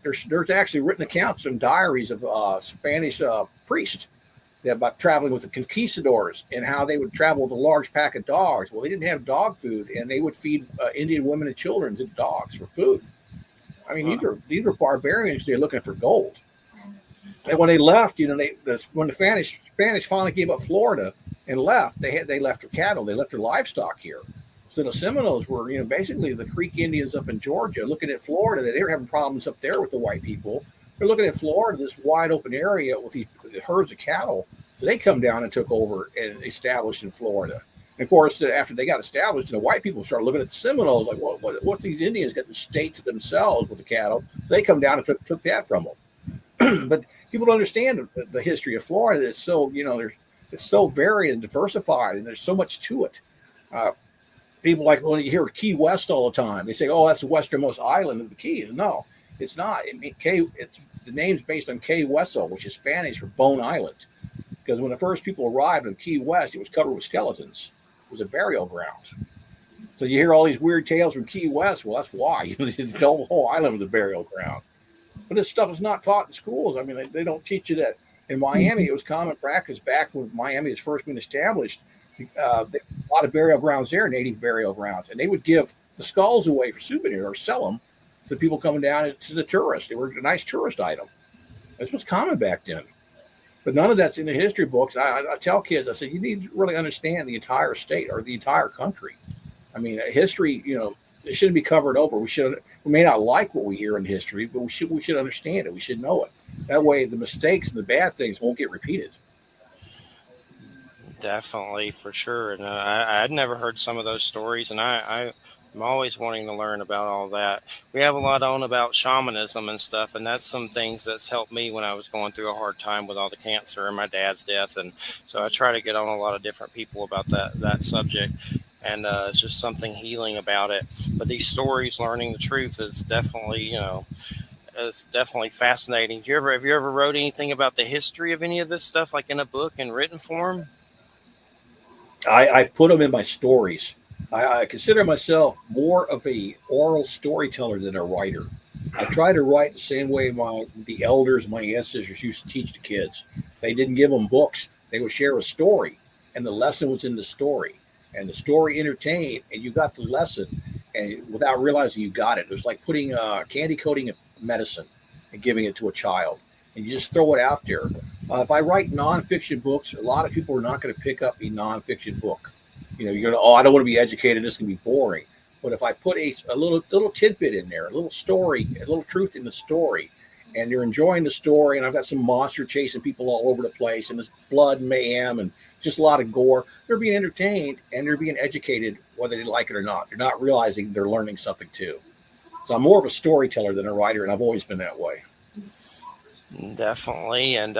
there's actually written accounts and diaries of Spanish priests about traveling with the conquistadors and how they would travel with a large pack of dogs. Well, they didn't have dog food, and they would feed Indian women and children to dogs for food. I mean, these are barbarians. They're looking for gold. And when they left, when the Spanish finally gave up Florida and left, they left their cattle, they left their livestock here. So the Seminoles were, basically the Creek Indians up in Georgia, looking at Florida. They were having problems up there with the white people. They're looking at Florida, this wide open area with these herds of cattle. So they come down and took over and established in Florida. And of course, after they got established, the white people started looking at the Seminoles like, what these Indians got the state to themselves with the cattle. So they come down and took that from them. But people don't understand the history of Florida. It's so, it's so varied and diversified, and there's so much to it. People like when you hear Key West all the time, they say, "Oh, that's the westernmost island of the Keys." No, it's not. It's the name's based on Key Wessel, which is Spanish for Bone Island, because when the first people arrived in Key West, it was covered with skeletons. It was a burial ground. So you hear all these weird tales from Key West. Well, that's why the whole island was a burial ground. But this stuff is not taught in schools. I mean, they don't teach you that. In Miami, it was common practice back when Miami was first being established. A lot of burial grounds there, native burial grounds, and they would give the skulls away for souvenir or sell them to people coming down to the tourists. They were a nice tourist item. This was common back then. But none of that's in the history books. I tell kids, I said, you need to really understand the entire state or the entire country. I mean, history, it shouldn't be covered over. We may not like what we hear in history, but we should understand it. We should know it. That way, the mistakes and the bad things won't get repeated. Definitely, for sure. And I'd never heard some of those stories, and I'm always wanting to learn about all that. We have a lot on about shamanism and stuff, and that's some things that's helped me when I was going through a hard time with all the cancer and my dad's death. And so I try to get on a lot of different people about that subject. And it's just something healing about it. But these stories, learning the truth, is definitely, fascinating. Have you ever wrote anything about the history of any of this stuff, like in a book in written form? I put them in my stories. I consider myself more of a oral storyteller than a writer. I try to write the same way the elders, my ancestors used to teach the kids. They didn't give them books. They would share a story, and the lesson was in the story. And the story entertained, and you got the lesson, and without realizing you got it. It was like putting candy coating a medicine and giving it to a child, and you just throw it out there. If I write nonfiction books, a lot of people are not going to pick up a nonfiction book. You're going to, I don't want to be educated. This is going to be boring. But if I put a little tidbit in there, a little story, a little truth in the story, and you're enjoying the story, and I've got some monster chasing people all over the place, and there's blood and mayhem and just a lot of gore. They're being entertained and they're being educated, whether they like it or not. They're not realizing they're learning something too. So I'm more of a storyteller than a writer, and I've always been that way. Definitely, and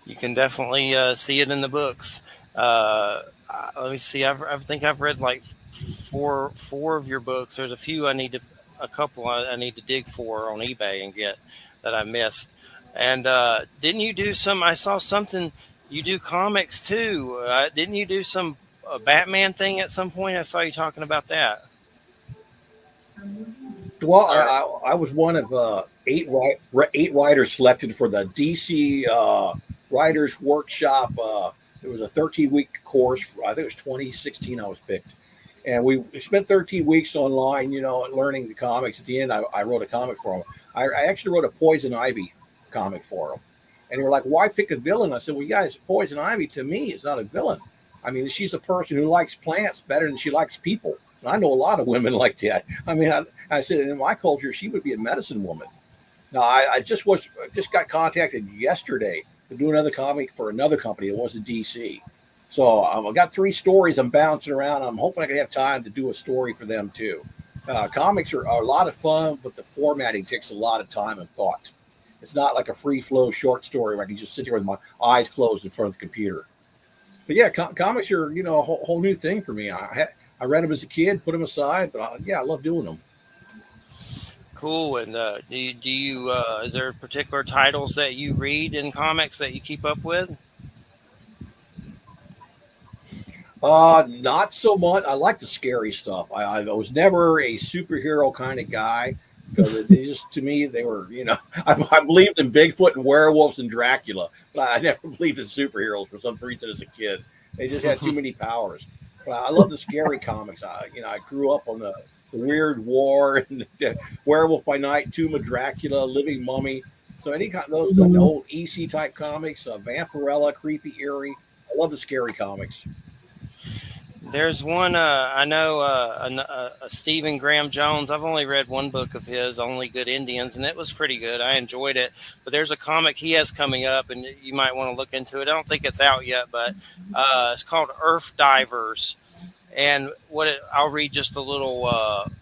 you can definitely see it in the books. Let me see. I think I've read like four of your books. There's a couple I need to dig for on eBay and get that I missed. And didn't you do some? I saw something. You do comics too. Didn't you do some Batman thing at some point? I saw you talking about that. Well, Or I was one of eight writers selected for the DC Writers Workshop. It was a 13-week course. I think it was 2016. I was picked, and we spent 13 weeks online, learning the comics. At the end, I wrote a comic for them. I actually wrote a Poison Ivy comic for them, and they were like, "Why pick a villain?" I said, "Well, you guys, Poison Ivy to me is not a villain. I mean, she's a person who likes plants better than she likes people. And I know a lot of women like that. I mean, I said in my culture, she would be a medicine woman. Now, I just got contacted yesterday to do another comic for another company. It wasn't DC. So I got 3 stories I'm bouncing around. I'm hoping I can have time to do a story for them too. Comics are a lot of fun, but the formatting takes a lot of time and thought. It's not like a free flow short story where I can just sit here with my eyes closed in front of the computer. But yeah, comics are a whole new thing for me. I read them as a kid, put them aside, but I love doing them. cool. And do you is there particular titles that you read in comics that you keep up with? Not so much. I like the scary stuff. I was never a superhero kind of guy because they just to me they were I believed in Bigfoot and werewolves and Dracula, but I never believed in superheroes for some reason as a kid. They just had too many powers. But I love the scary comics. I grew up on the Weird War and the Werewolf by Night, Tomb of Dracula, Living Mummy. So any kind of those like the old EC type comics, Vampirella, Creepy Eerie. I love the scary comics. There's one I know, Stephen Graham Jones. I've only read one book of his, Only Good Indians, and it was pretty good. I enjoyed it. But there's a comic he has coming up, and you might want to look into it. I don't think it's out yet, but it's called Earth Divers. And I'll read just a little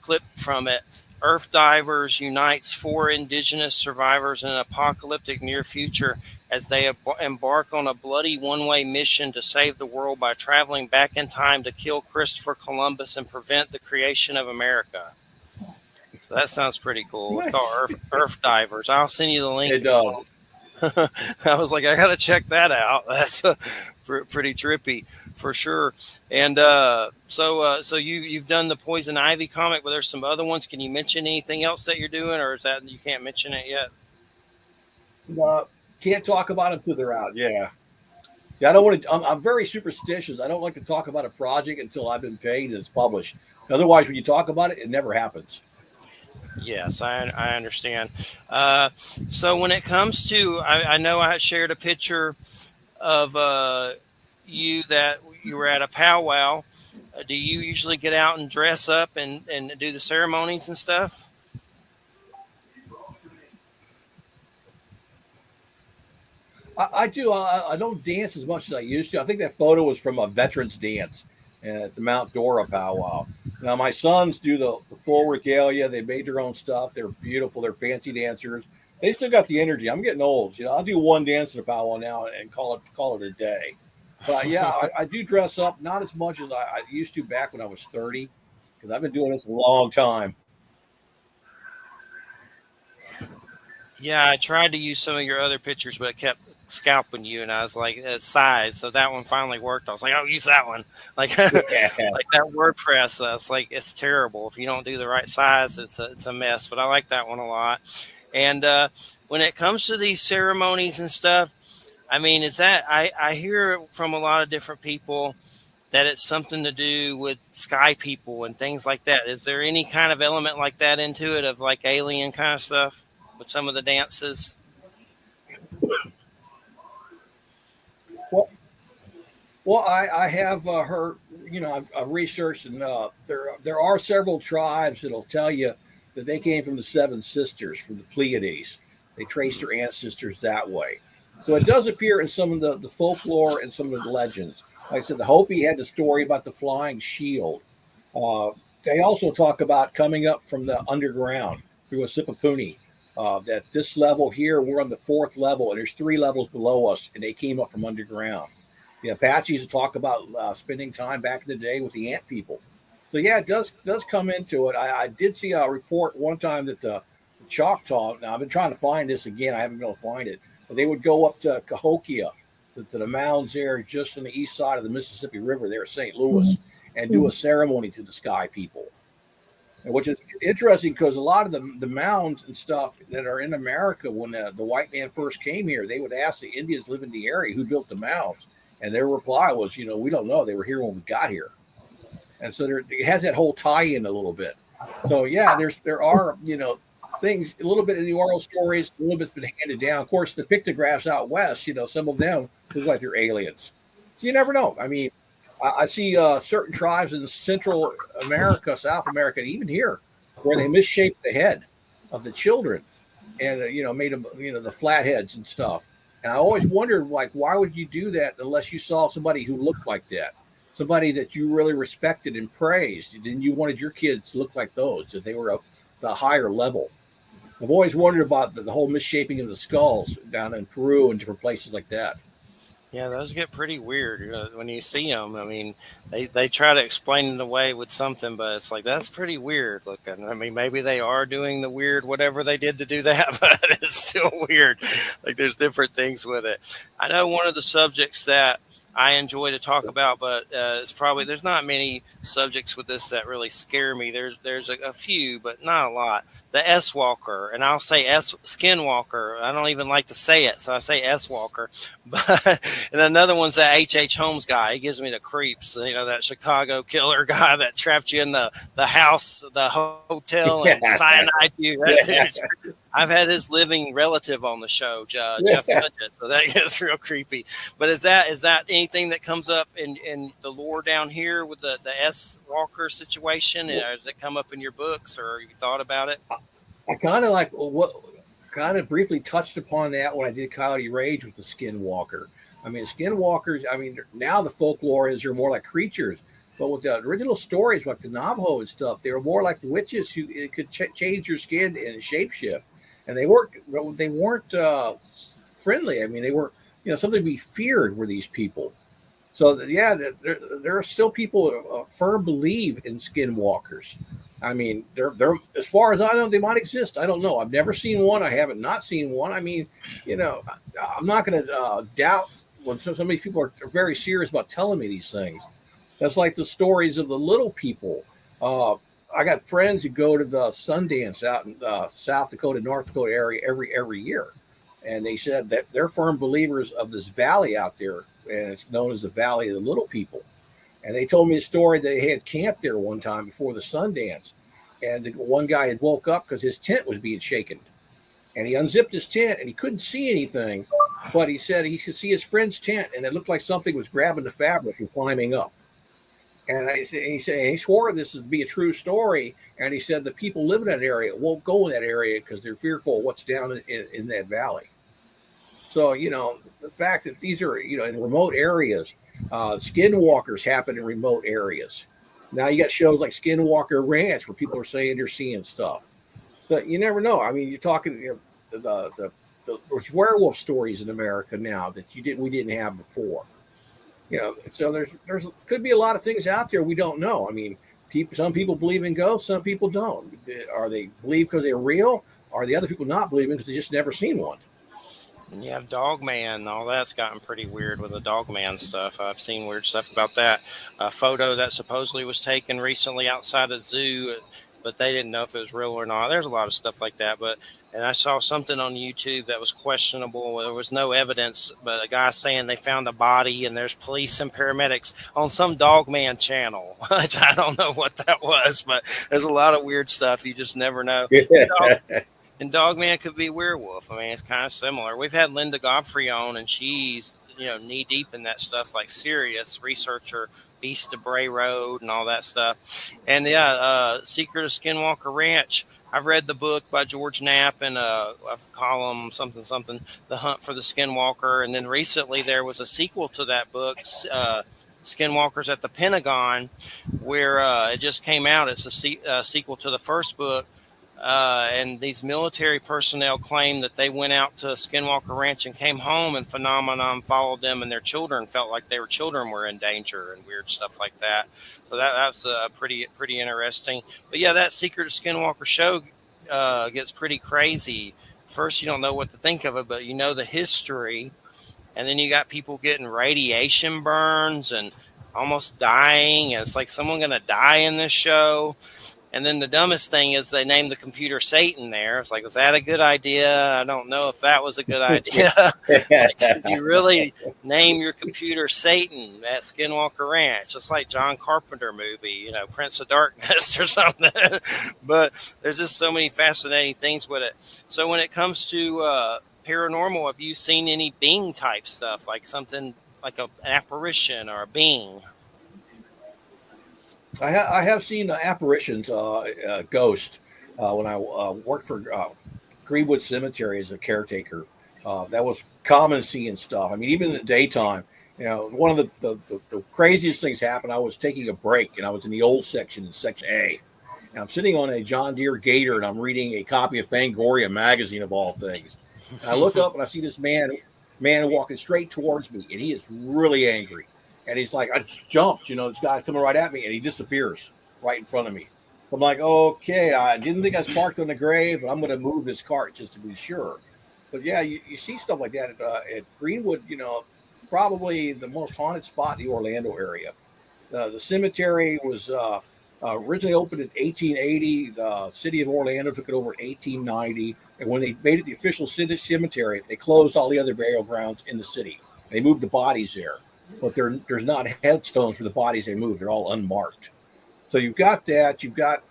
clip from it. Earth Divers unites 4 indigenous survivors in an apocalyptic near future as they embark on a bloody one-way mission to save the world by traveling back in time to kill Christopher Columbus and prevent the creation of America. So that sounds pretty cool. It's called Nice. Earth Divers. I'll send you the link. It does. I was like, I got to check that out. That's pretty trippy for sure. And so you've done the Poison Ivy comic, but there's some other ones. Can you mention anything else that you're doing, or is that you can't mention it yet? Can't talk about them till they're out. Yeah. Yeah, I don't want to. I'm very superstitious. I don't like to talk about a project until I've been paid and it's published. Otherwise, when you talk about it, it never happens. Yes, I understand. So when it comes to, I know I shared a picture of you that you were at a powwow. Do you usually get out and dress up and do the ceremonies and stuff? I do. I don't dance as much as I used to. I think that photo was from a veterans dance at the Mount Dora powwow. Now my sons do the full regalia. They made their own stuff. They're beautiful. They're fancy dancers. They still got the energy. I'm getting old. I'll do one dance at a powwow now and call it a day. But yeah, I do dress up, not as much as I used to back when I was 30, because I've been doing this a long time. Yeah, I tried to use some of your other pictures, but it kept scalping you, and I was like, size. So that one finally worked. I was like, I'll use that one. Like, like Yeah. that WordPress. It's like it's terrible if you don't do the right size. It's a mess. But I like that one a lot. And when it comes to these ceremonies and stuff, I mean, is that I hear from a lot of different people that it's something to do with sky people and things like that. Is there any kind of element like that into it of like alien kind of stuff with some of the dances? Well, well, I have heard, I've researched, and there are several tribes that'll tell you that they came from the Seven Sisters, from the Pleiades. They traced their ancestors that way. So it does appear in some of the folklore and some of the legends. Like I said, the Hopi had the story about the flying shield. Uh, they also talk about coming up from the underground through a Sipapuni. That this level here, we're on the 4th level, and there's 3 levels below us, and they came up from underground. The Apaches talk about spending time back in the day with the ant people. So yeah, it does come into it. I did see a report one time that the Choctaw. Now I've been trying to find this again. I haven't been able to find it. But they would go up to Cahokia, to the mounds there just on the east side of the Mississippi River there at St. Louis, and do a ceremony to the sky people. And which is interesting because a lot of the mounds and stuff that are in America, when the white man first came here, they would ask the Indians living in the area who built the mounds. And their reply was, we don't know. They were here when we got here. And so it has that whole tie-in a little bit. So yeah, there are things a little bit in the oral stories, a little bit's been handed down. Of course, the pictographs out west, some of them look like they're aliens. So you never know. I mean, I see certain tribes in Central America, South America, and even here, where they misshaped the head of the children, and made them the flatheads and stuff. And I always wondered, like, why would you do that unless you saw somebody who looked like that? Somebody that you really respected and praised, and you wanted your kids to look like those, that they were of the higher level. I've always wondered about the whole misshaping of the skulls down in Peru and different places like that. Yeah, those get pretty weird when you see them. I mean, they try to explain it away with something, but it's like, that's pretty weird looking. I mean, maybe they are doing the weird whatever they did to do that, but it's still weird. Like, there's different things with it. I know one of the subjects that I enjoy to talk about, but there's not many subjects with this that really scare me. There's a few, but not a lot. The S Walker, and I'll say Skinwalker. I don't even like to say it, so I say S Walker. But and another one's that H.H. Holmes guy. He gives me the creeps. That Chicago killer guy that trapped you in the house, the hotel, and cyanide you. I've had his living relative on the show, Jeff Budget, so that gets real creepy. But is that anything that comes up in the lore down here with the S Walker situation? And does it come up in your books, or you thought about it? I kind of briefly touched upon that when I did Coyote Rage with the Skinwalker. I mean, Skinwalkers. I mean, now the folklore is they're more like creatures. But with the original stories, like the Navajo and stuff, they were more like witches who could change your skin and shapeshift. And they weren't friendly. I mean, they were something to be feared were these people. So there are still people who firm believe in skinwalkers. I mean, they're as far as I know, they might exist. I don't know. I've never seen one. I haven't not seen one. I mean, I'm not going to doubt when so many people are very serious about telling me these things. That's like the stories of the little people. I got friends who go to the Sundance out in South Dakota, North Dakota area every year, and they said that they're firm believers of this valley out there, and it's known as the Valley of the Little People. And they told me a story that they had camped there one time before the Sundance, and one guy had woke up because his tent was being shaken, and he unzipped his tent and he couldn't see anything, but he said he could see his friend's tent, and it looked like something was grabbing the fabric and climbing up. And he swore this would be a true story. And he said the people living in that area won't go in that area because they're fearful of what's down in that valley. So, the fact that these are, in remote areas, skinwalkers happen in remote areas. Now you got shows like Skinwalker Ranch where people are saying they're seeing stuff. So you never know. I mean, you're talking there's werewolf stories in America now that we didn't have before. So there's could be a lot of things out there we don't know. I mean, some people believe in ghosts, some people don't. Are they believe because they're real? Are the other people not believing because they just never seen one? And you have Dogman, all that's gotten pretty weird with the Dogman stuff. I've seen weird stuff about that. A photo that supposedly was taken recently outside a zoo, but they didn't know if it was real or not. There's a lot of stuff like that. And I saw something on YouTube that was questionable. There was no evidence, but a guy saying they found a body and there's police and paramedics on some Dogman channel, which I don't know what that was, but there's a lot of weird stuff. You just never know. And Dogman could be werewolf. I mean, it's kind of similar. We've had Linda Godfrey on, and she's knee deep in that stuff, like serious researcher, Beast of Bray Road, and all that stuff. And Secret of Skinwalker Ranch. I've read the book by George Knapp and a column something, The Hunt for the Skinwalker. And then recently there was a sequel to that book, Skinwalkers at the Pentagon, where it just came out. It's a sequel to the first book. And these military personnel claim that they went out to Skinwalker Ranch and came home, and phenomenon followed them, and their children felt like their children were in danger and weird stuff like that. So that's pretty interesting. But yeah, that Secret of Skinwalker show gets pretty crazy. First, you don't know what to think of it, but you know the history, and then you got people getting radiation burns and almost dying, and it's like someone going to die in this show. And then the dumbest thing is they named the computer Satan there. It's like, is that a good idea? I don't know if that was a good idea. Like, should you really name your computer Satan at Skinwalker Ranch? Just like John Carpenter movie, Prince of Darkness or something. But there's just so many fascinating things with it. So when it comes to paranormal, have you seen any Bing type stuff, like something like an apparition or a Bing? I have seen apparitions, ghost, when I worked for Greenwood Cemetery as a caretaker. That was common seeing stuff. I mean, even in the daytime, one of the craziest things happened. I was taking a break and I was in the old section, in section A. And I'm sitting on a John Deere Gator and I'm reading a copy of Fangoria magazine of all things. And I look up and I see this man walking straight towards me, and he is really angry. And he's like, I just jumped, this guy's coming right at me, and he disappears right in front of me. I'm like, okay, I didn't think I was parked on the grave, but I'm going to move this cart just to be sure. But yeah, you see stuff like that at Greenwood, probably the most haunted spot in the Orlando area. The cemetery was originally opened in 1880. The city of Orlando took it over in 1890. And when they made it the official city cemetery, they closed all the other burial grounds in the city. They moved the bodies there. But there's not headstones for the bodies they moved. They're all unmarked. So you've got that. You've got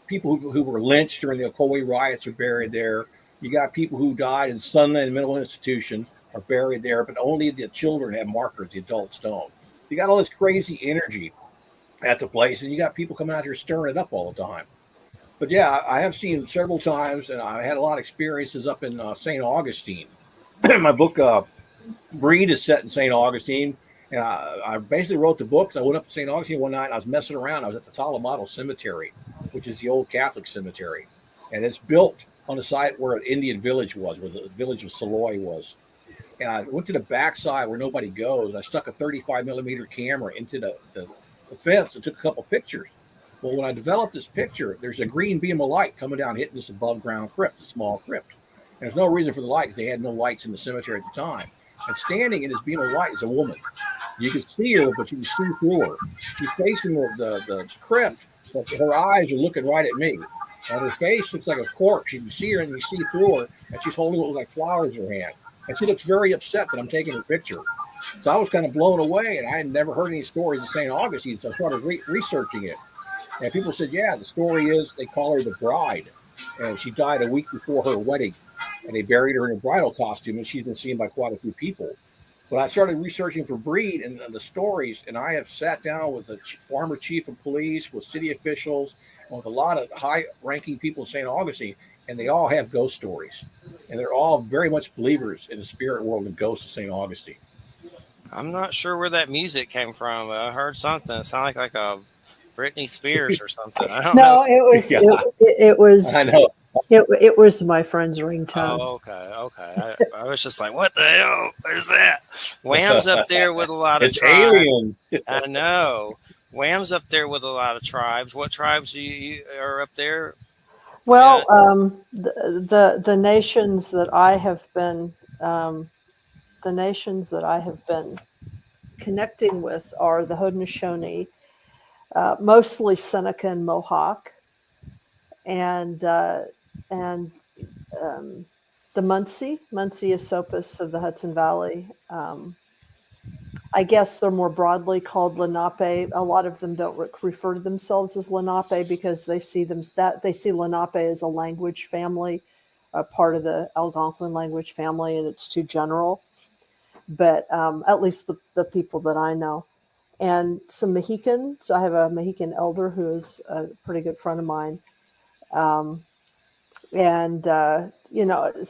people who were lynched during the Ocoee riots are buried there. You got people who died in Sunland Mental Institution are buried there, but only the children have markers, the adults don't. You got all this crazy energy at the place, and you got people coming out here stirring it up all the time. But yeah, I have seen several times, and I had a lot of experiences up in St. Augustine. My book, Breed, is set in St. Augustine. And I basically wrote the books. I went up to St. Augustine one night, and I was messing around. I was at the Talamato Cemetery, which is the old Catholic cemetery. And it's built on the site where an Indian village was, where the village of Saloy was. And I went to the backside where nobody goes. And I stuck a 35 millimeter camera into the fence and took a couple pictures. Well, when I developed this picture, there's a green beam of light coming down, hitting this above ground crypt, a small crypt. And there's no reason for the light because they had no lights in the cemetery at the time. And standing in this beam of light is a woman. You can see her, but you can see through her. She's facing the crypt, but her eyes are looking right at me. And her face looks like a corpse. You can see her and you see through her, and she's holding what looks like flowers in her hand. And she looks very upset that I'm taking her picture. So I was kind of blown away, and I had never heard any stories of St. Augustine, so I started researching it. And people said, yeah, the story is they call her the bride. And she died a week before her wedding. And they buried her in a bridal costume, and she's been seen by quite a few people. But I started researching for Breed and the stories, and I have sat down with the former chief of police, with city officials, and with a lot of high-ranking people in St. Augustine, and they all have ghost stories. And they're all very much believers in the spirit world and ghosts of St. Augustine. I'm not sure where that music came from. I heard something. It sounded like a Britney Spears or something. I don't know. No, it was Yeah, it I was know. it was my friend's ringtone. Oh, okay. I was just like, what the hell is that? Wham's up there with a lot of It's tribes. aliens. I know. Wham's up there with a lot of tribes. What tribes you are up there? Well, Yeah. the nations that I have been connecting with are the Haudenosaunee, mostly Seneca and Mohawk, and and the Munsee Esopus of the Hudson Valley. I guess they're more broadly called Lenape. A lot of them don't refer to themselves as Lenape because they see Lenape as a language family, a part of the Algonquin language family, and it's too general. But at least the people that I know, and some Mohicans. I have a Mohican elder who is a pretty good friend of mine, and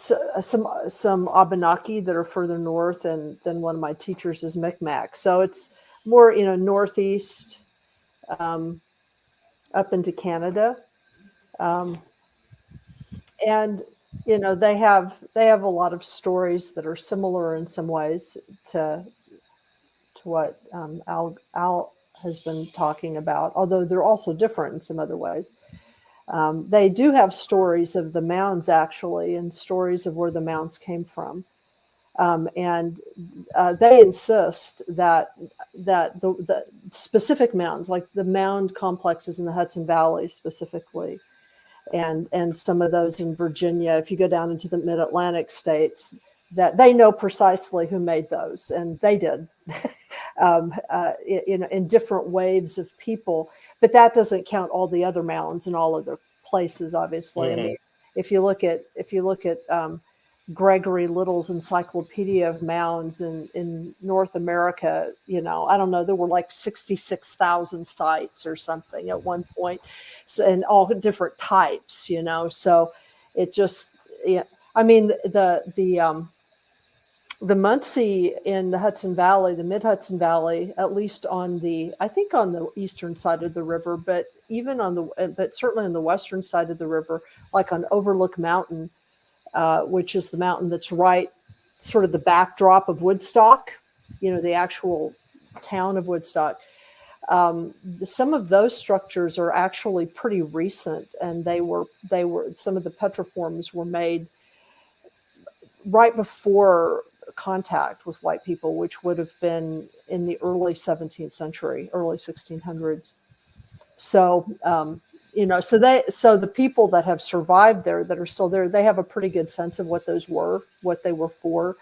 some Abenaki that are further north, and then one of my teachers is Micmac. So it's more northeast, up into Canada, and they have a lot of stories that are similar in some ways to what Al has been talking about, although they're also different in some other ways. They do have stories of the mounds, actually, and stories of where the mounds came from. And they insist that the specific mounds, like the mound complexes in the Hudson Valley specifically, and some of those in Virginia, if you go down into the mid-Atlantic states, that they know precisely who made those, and they did, in different waves of people. But that doesn't count all the other mounds in all other places, obviously. I mean, if you look at Gregory Little's Encyclopedia of Mounds in North America, I don't know, there were like 66,000 sites or something at one point, so, and all different types, so it just, yeah. I mean, the Muncie in the Hudson Valley, the mid Hudson Valley, at least I think on the eastern side of the river, but but certainly on the western side of the river, like on Overlook Mountain, which is the mountain that's right, sort of the backdrop of Woodstock, the actual town of Woodstock. Some of those structures are actually pretty recent, and they were some of the petroforms were made right before contact with white people, which would have been in the early 17th century, early 1600s. So, so the people that have survived there, that are still there, they have a pretty good sense of what they were for.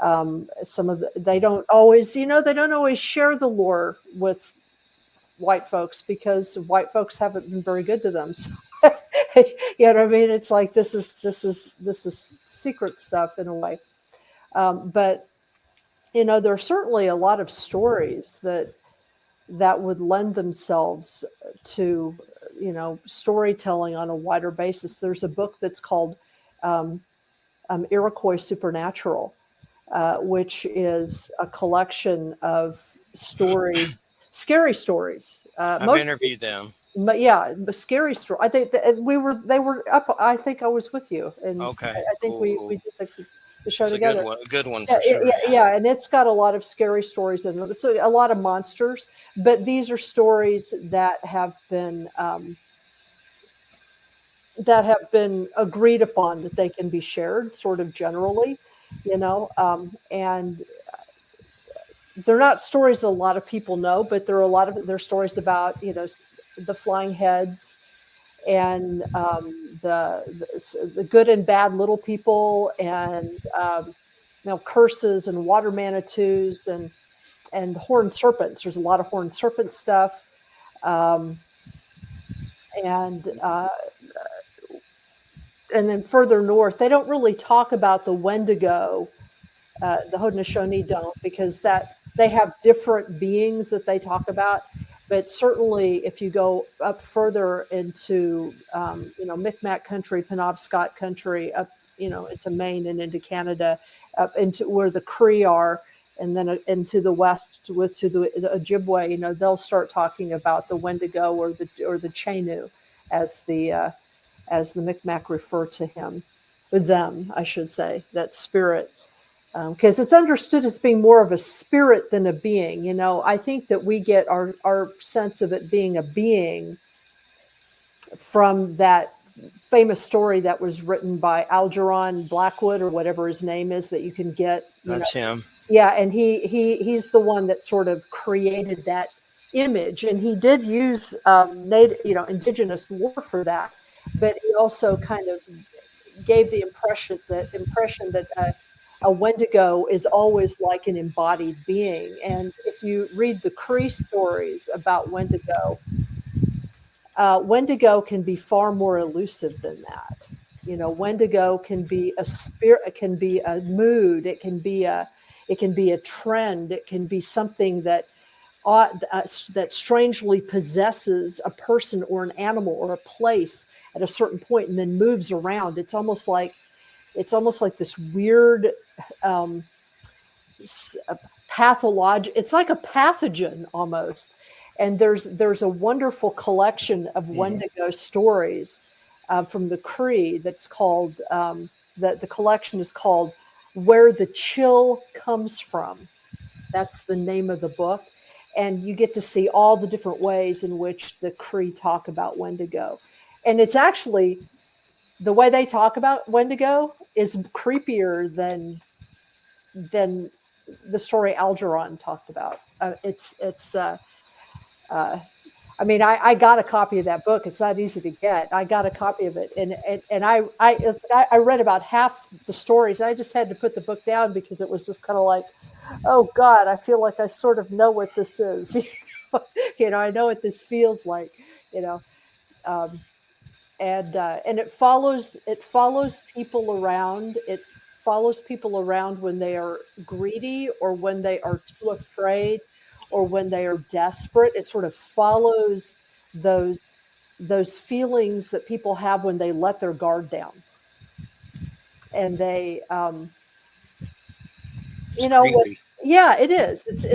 They don't always, they don't always share the lore with white folks, because white folks haven't been very good to them. So, you know what I mean? It's like, this is secret stuff in a way. But, there are certainly a lot of stories that would lend themselves to, storytelling on a wider basis. There's a book that's called Iroquois Supernatural, which is a collection of stories, scary stories. I've interviewed them. But yeah, but scary story. I think that they were up. I think I was with you, and Okay, I think cool. we did the show It's together. a good one for sure. Yeah, and it's got a lot of scary stories in it. So a lot of monsters, but these are stories that have been agreed upon, that they can be shared, sort of generally, and they're not stories that a lot of people know, but they're stories about, the flying heads, and the good and bad little people, and curses, and water manitous, and horned serpents. There's a lot of horned serpent stuff, and then further north, they don't really talk about the Wendigo. The Haudenosaunee don't, because they have different beings that they talk about. But certainly, if you go up further into, Micmac country, Penobscot country, up, into Maine and into Canada, up into where the Cree are, and then into the west to the Ojibwe, they'll start talking about the Wendigo or the Chenu, as the Micmac refer to them, I should say, that spirit. Because it's understood as being more of a spirit than a being. I think that we get our sense of it being a being from that famous story that was written by Algernon Blackwood, or whatever his name is, that you can get. That's him. Yeah, and he's the one that sort of created that image, and he did use indigenous lore for that, but he also kind of gave the impression that a Wendigo is always like an embodied being. And if you read the Cree stories about Wendigo, Wendigo can be far more elusive than that. Wendigo can be a spirit, it can be a mood, it can be a trend, it can be something that strangely possesses a person or an animal or a place at a certain point, and then moves around. It's almost like this weird it's like a pathogen almost. And there's a wonderful collection of Wendigo stories from the Cree that's called, the collection is called Where the Chill Comes From. That's the name of the book. And you get to see all the different ways in which the Cree talk about Wendigo. And it's actually, the way they talk about Wendigo is creepier than the story Algernon talked about. I mean, I got a copy of that book. It's not easy to get. I got a copy of it, and I read about half the stories. I just had to put the book down because it was just kind of like, oh God, I feel like I sort of know what this is. I know what this feels like. You know, um, and it follows people around. It follows people around when they are greedy or when they are too afraid or when they are desperate. It sort of follows those those feelings that people have when they let their guard down, and they It's what. creepy. Yeah, it is. It's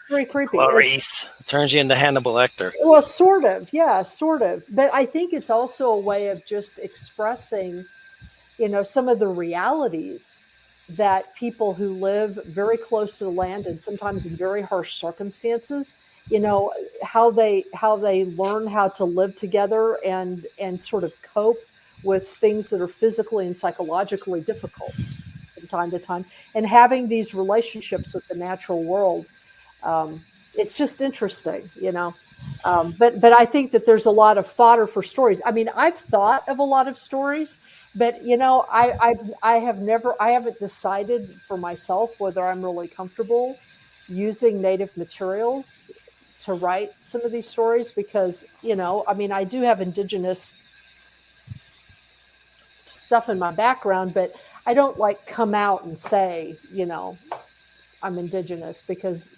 very creepy. Clarice turns you into Hannibal Lecter. Well, sort of, yeah, sort of. But I think it's also a way of just expressing, some of the realities that people who live very close to the land and sometimes in very harsh circumstances, how they learn how to live together and sort of cope with things that are physically and psychologically difficult from time to time, and having these relationships with the natural world. It's just interesting. But I think that there's a lot of fodder for stories. I mean, I've thought of a lot of stories, but I haven't decided for myself whether I'm really comfortable using native materials to write some of these stories, because I mean, I do have indigenous stuff in my background, but I don't like come out and say, I'm indigenous, because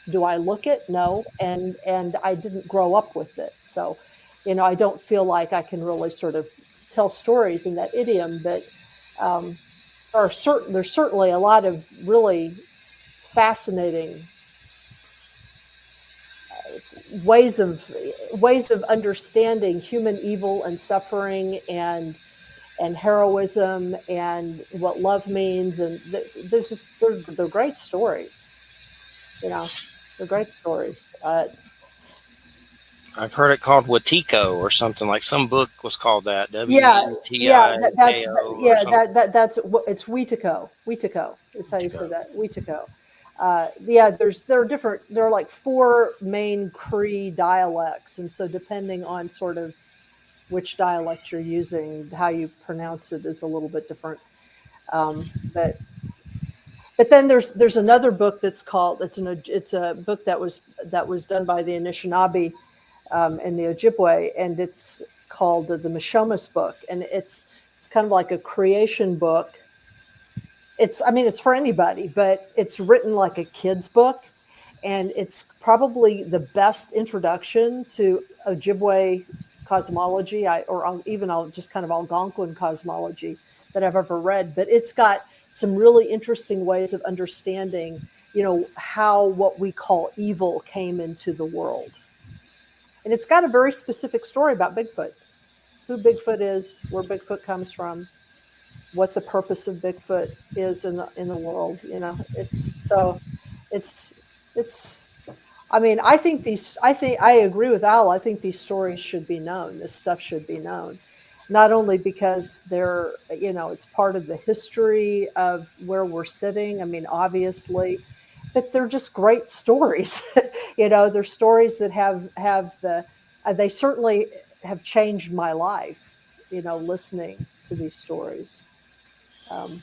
do I look it? No. And I didn't grow up with it. So, I don't feel like I can really sort of tell stories in that idiom, but um, there's certainly a lot of really fascinating ways of ways of understanding human evil and suffering and heroism and what love means, and they're great stories. You know, they're great stories. I've heard it called Watiko or something, like some book was called that, Yeah, yeah, Wetiko or something. that's it's Wetiko. Wetiko is how you say Watiko. that. Wetiko. Yeah, there are like four main Cree dialects, and so depending on sort of which dialect you're using, how you pronounce it is a little bit different. But then there's another book that's called it's a book that was done by the Anishinaabe and the Ojibwe, and it's called the Mishomis book, and it's kind of like a creation book. I mean, it's for anybody, but it's written like a kid's book, and it's probably the best introduction to Ojibwe cosmology, even just kind of Algonquin cosmology that I've ever read. But it's got some really interesting ways of understanding, how what we call evil came into the world. And it's got a very specific story about Bigfoot, who Bigfoot is, where Bigfoot comes from, what the purpose of Bigfoot is in the world. It's it's. I mean, I agree with Al. I think these stories should be known. This stuff should be known, not only because it's part of the history of where we're sitting. I mean, obviously, but they're just great stories. They're stories that they certainly have changed my life. Listening to these stories. Um,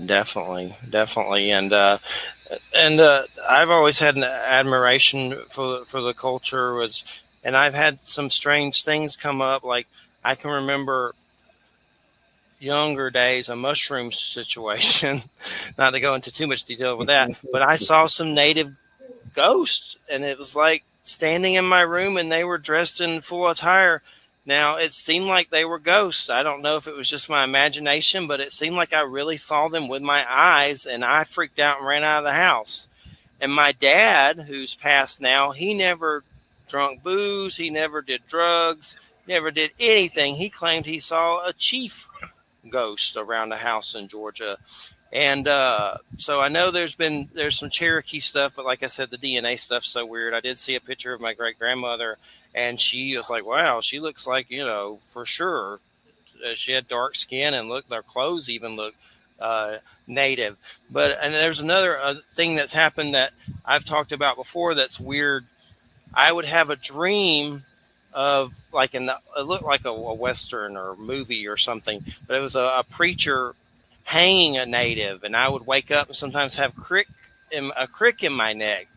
Definitely, and I've always had an admiration for the culture, and I've had some strange things come up. Like, I can remember younger days, a mushroom situation. Not to go into too much detail with that, but I saw some native ghosts, and it was like standing in my room, and they were dressed in full attire. Now, it seemed like they were ghosts. I don't know if it was just my imagination, but it seemed like I really saw them with my eyes, and I freaked out and ran out of the house. And my dad, who's passed now, he never drunk booze, he never did drugs, never did anything. He claimed he saw a chief ghost around the house in Georgia. And so I know there's some Cherokee stuff, but like I said, the DNA stuff's so weird. I did see a picture of my great grandmother, and she was like, "Wow, she looks like, for sure." She had dark skin, and look, their clothes even look uh, native. But and there's another thing that's happened that I've talked about before that's weird. I would have a dream of like it looked like a western or movie or something, but it was a preacher hanging a native, and I would wake up and sometimes have a crick in my neck.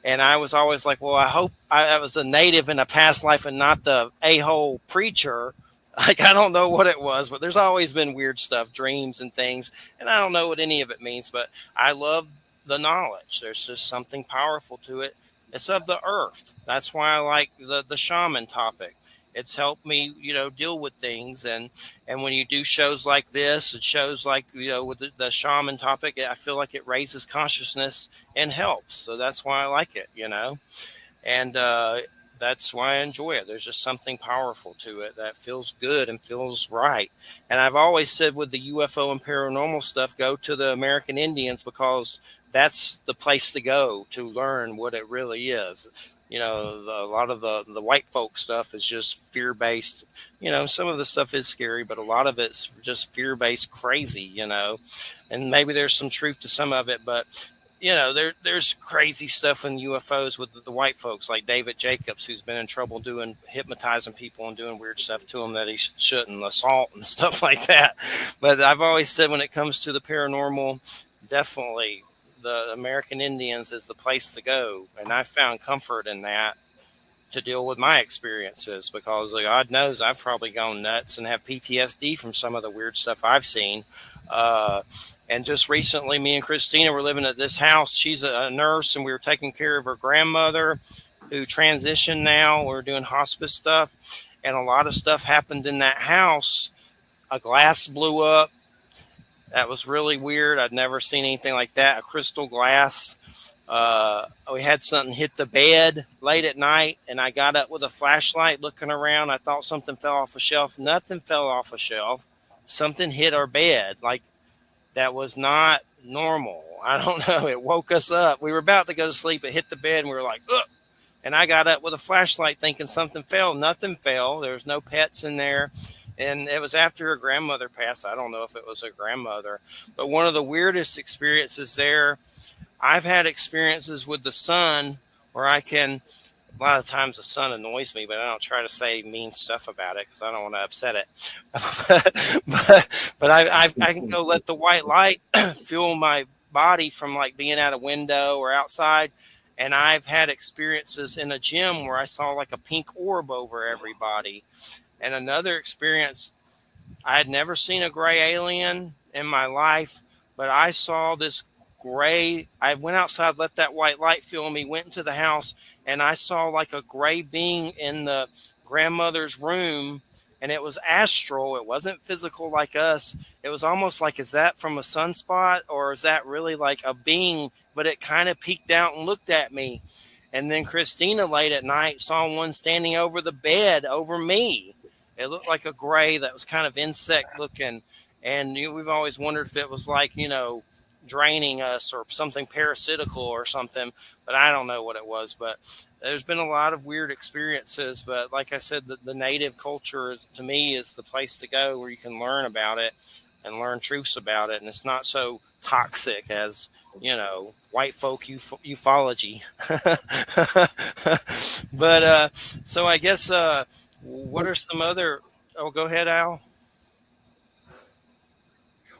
And I was always like, well, I hope I was a native in a past life and not the a-hole preacher. Like, I don't know what it was, but there's always been weird stuff, dreams and things. And I don't know what any of it means, but I love the knowledge. There's just something powerful to it. It's of the earth. That's why I like the shaman topic. It's helped me, deal with things. And when you do shows like this, and shows like, with the shaman topic, I feel like it raises consciousness and helps. So that's why I like it. And that's why I enjoy it. There's just something powerful to it that feels good and feels right. And I've always said with the UFO and paranormal stuff, go to the American Indians, because that's the place to go to learn what it really is. A lot of the white folk stuff is just fear based. Some of the stuff is scary, but a lot of it's just fear based crazy. And maybe there's some truth to some of it, but there's crazy stuff in UFOs with the white folks, like David Jacobs, who's been in trouble doing hypnotizing people and doing weird stuff to them that he shouldn't, assault and stuff like that. But I've always said, when it comes to the paranormal, definitely the American Indians is the place to go, and I found comfort in that to deal with my experiences, because God knows I've probably gone nuts and have PTSD from some of the weird stuff I've seen. And just recently, me and Christina were living at this house. She's a nurse, and we were taking care of her grandmother who transitioned now. We're doing hospice stuff, and a lot of stuff happened in that house. A glass blew up. That was really weird. I'd never seen anything like that. A crystal glass. We had something hit the bed late at night, and I got up with a flashlight looking around. I thought something fell off a shelf. Nothing fell off a shelf. Something hit our bed. Like, that was not normal. I don't know. It woke us up. We were about to go to sleep. It hit the bed, and we were like, ugh. And I got up with a flashlight thinking something fell. Nothing fell. There was no pets in there. And it was after her grandmother passed. I don't know if it was her grandmother. But one of the weirdest experiences there, I've had experiences with the sun where a lot of times the sun annoys me, but I don't try to say mean stuff about it because I don't want to upset it. but I can go let the white light fuel my body from like being at a window or outside. And I've had experiences in a gym where I saw like a pink orb over everybody. And another experience, I had never seen a gray alien in my life, but I saw this gray. I went outside, let that white light fuel me, went into the house, and I saw like a gray being in the grandmother's room, and it was astral. It wasn't physical like us. It was almost like, is that from a sunspot, or is that really like a being? But it kind of peeked out and looked at me. And then Christina late at night saw one standing over the bed over me. It looked like a gray that was kind of insect looking. And we've always wondered if it was like, draining us or something parasitical or something, but I don't know what it was. But there's been a lot of weird experiences. But like I said, the native culture to me is the place to go where you can learn about it and learn truths about it. And it's not so toxic as, white folk ufology. But so I guess what are some other? Oh, go ahead, Al.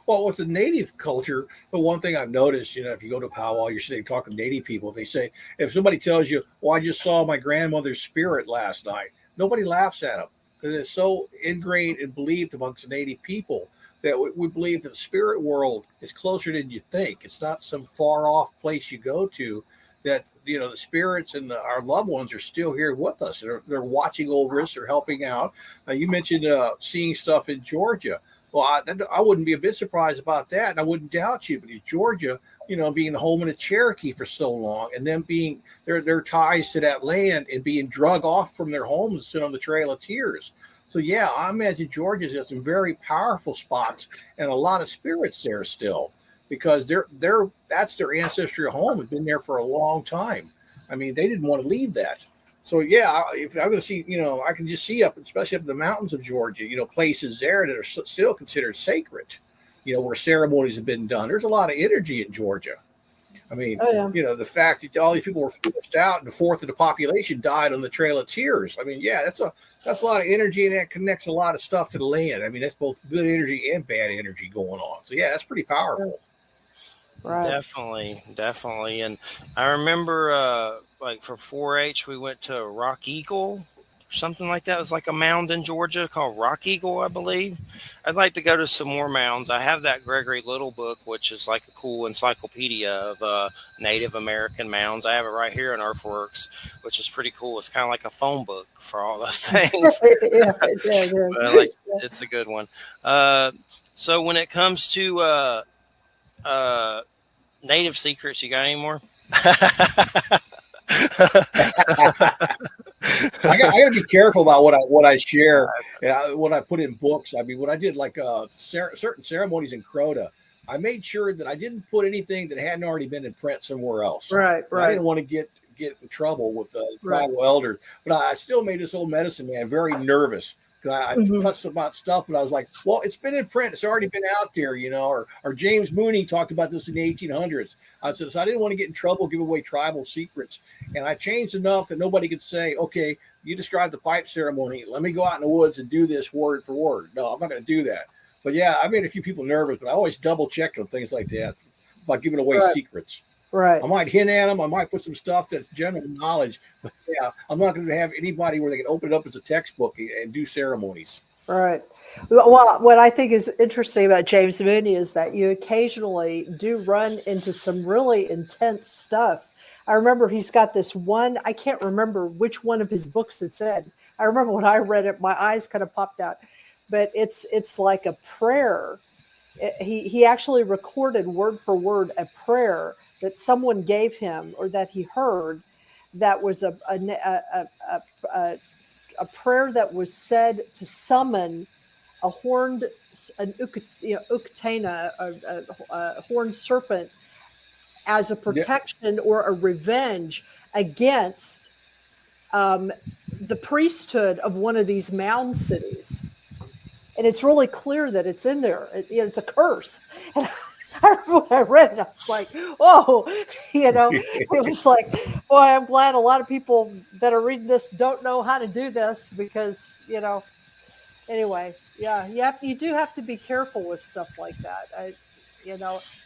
Well, with the native culture, the one thing I've noticed, if you go to powwow, you're sitting talking to native people. If somebody tells you, "Well, I just saw my grandmother's spirit last night," nobody laughs at them, because it's so ingrained and believed amongst the native people that we believe that the spirit world is closer than you think. It's not some far off place you go to. That the spirits and our loved ones are still here with us. They're watching over us. They're helping out. You mentioned seeing stuff in Georgia. Well, I wouldn't be a bit surprised about that, and I wouldn't doubt you. But Georgia, being the home of the Cherokee for so long, and them being their ties to that land and being drug off from their homes and sit on the Trail of Tears. So yeah, I imagine Georgia's got some very powerful spots and a lot of spirits there still. because that's their ancestral home. It's been there for a long time. I mean, they didn't want to leave that. So yeah, if I'm going to see, I can just see up, especially up in the mountains of Georgia, places there that are still considered sacred, where ceremonies have been done. There's a lot of energy in Georgia. I mean, Oh yeah. the fact that all these people were forced out and a fourth of the population died on the Trail of Tears. I mean, yeah, that's a lot of energy, and that connects a lot of stuff to the land. I mean, that's both good energy and bad energy going on. So yeah, that's pretty powerful. Right. Definitely. And I remember, like for 4-H, we went to Rock Eagle, something like that. It was like a mound in Georgia called Rock Eagle, I believe. I'd like to go to some more mounds. I have that Gregory Little book, which is like a cool encyclopedia of Native American mounds. I have it right here in Earthworks, which is pretty cool. It's kind of like a phone book for all those things. Yeah, But it's a good one. So when it comes to Native secrets, you got any more? I got to be careful about what I share, what I put in books. I mean, when I did like certain ceremonies in Crota, I made sure that I didn't put anything that hadn't already been in print somewhere else. Right. I didn't want to get in trouble with the tribal elders, but I still made this old medicine man very nervous. I touched about stuff, and I was like, well, it's been in print. It's already been out there, or James Mooney talked about this in the 1800s. I said, so I didn't want to get in trouble, give away tribal secrets. And I changed enough that nobody could say, okay, you described the pipe ceremony. Let me go out in the woods and do this word for word. No, I'm not going to do that. But yeah, I made a few people nervous, but I always double checked on things like that about giving away secrets. Right. I might hint at them. I might put some stuff that's general knowledge. But yeah, I'm not going to have anybody where they can open it up as a textbook and do ceremonies. Right. Well, what I think is interesting about James Mooney is that you occasionally do run into some really intense stuff. I remember he's got this one, I can't remember which one of his books it's in. I remember when I read it, my eyes kind of popped out. But it's like a prayer. He actually recorded word for word a prayer that someone gave him or that he heard, that was a prayer that was said to summon a horned, uktana, a horned serpent, as a protection or a revenge against the priesthood of one of these mound cities. And it's really clear that it's in there. It's a curse. And I remember when I read it, I was like, "Oh," it was like, "Boy, I'm glad a lot of people that are reading this don't know how to do this," because Anyway, yeah, you do have to be careful with stuff like that.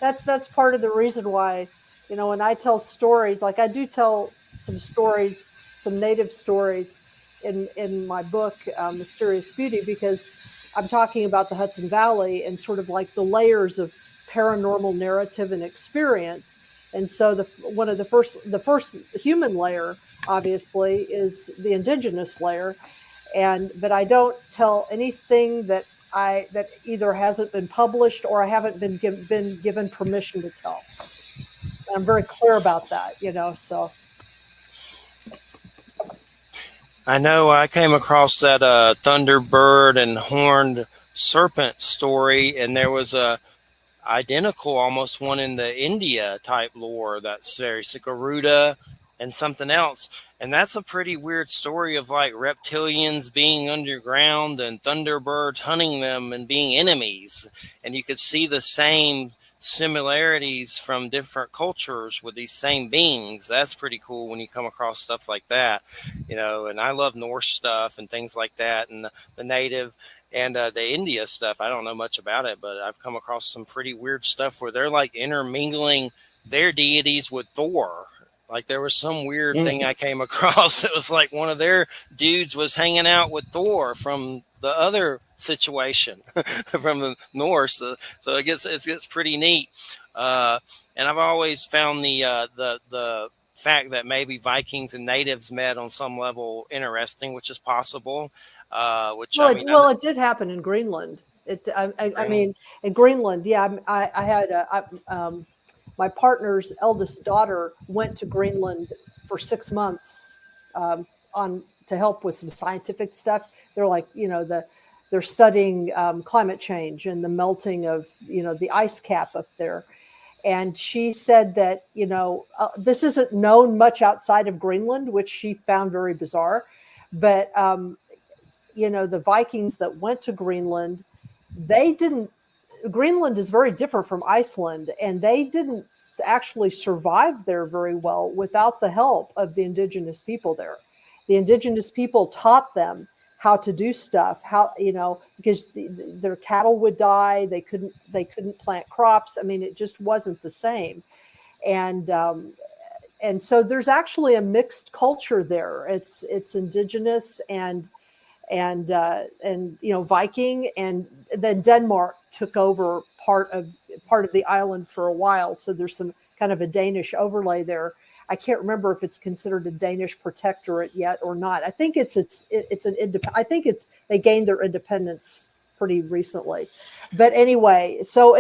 That's part of the reason why, when I tell stories, like I do tell some stories, some Native stories, in my book, Mysterious Beauty, because I'm talking about the Hudson Valley and sort of like the layers of paranormal narrative and experience. And so the first human layer, obviously, is the indigenous layer. But I don't tell anything that either hasn't been published or I haven't been given permission to tell. And I'm very clear about that, so. I know I came across that Thunderbird and Horned Serpent story, and there was a identical almost one in the India type lore that's very Garuda and something else. And that's a pretty weird story of like reptilians being underground and thunderbirds hunting them and being enemies. And you could see the same similarities from different cultures with these same beings. That's pretty cool when you come across stuff like that, and I love Norse stuff and things like that, and the native and the India stuff. I don't know much about it, but I've come across some pretty weird stuff where they're like intermingling their deities with Thor. Like there was some weird thing I came across. It was like one of their dudes was hanging out with Thor from the other situation from the Norse. So it gets pretty neat. And I've always found the fact that maybe Vikings and natives met on some level interesting, which is possible. It did happen in Greenland. I mean, in Greenland, yeah. I had my partner's eldest daughter went to Greenland for 6 months to help with some scientific stuff. They're like, they're studying climate change and the melting of, the ice cap up there. And she said that, this isn't known much outside of Greenland, which she found very bizarre. But, the Vikings that went to Greenland, they didn't, Greenland is very different from Iceland, and they didn't actually survive there very well without the help of the indigenous people there. The indigenous people taught them how to do stuff, because their cattle would die. They couldn't plant crops. I mean, it just wasn't the same. And so there's actually a mixed culture there. It's indigenous and Viking, and then Denmark took over part of the island for a while. So there's some kind of a Danish overlay there. I can't remember if it's considered a Danish protectorate yet or not. I think they gained their independence pretty recently. But anyway, so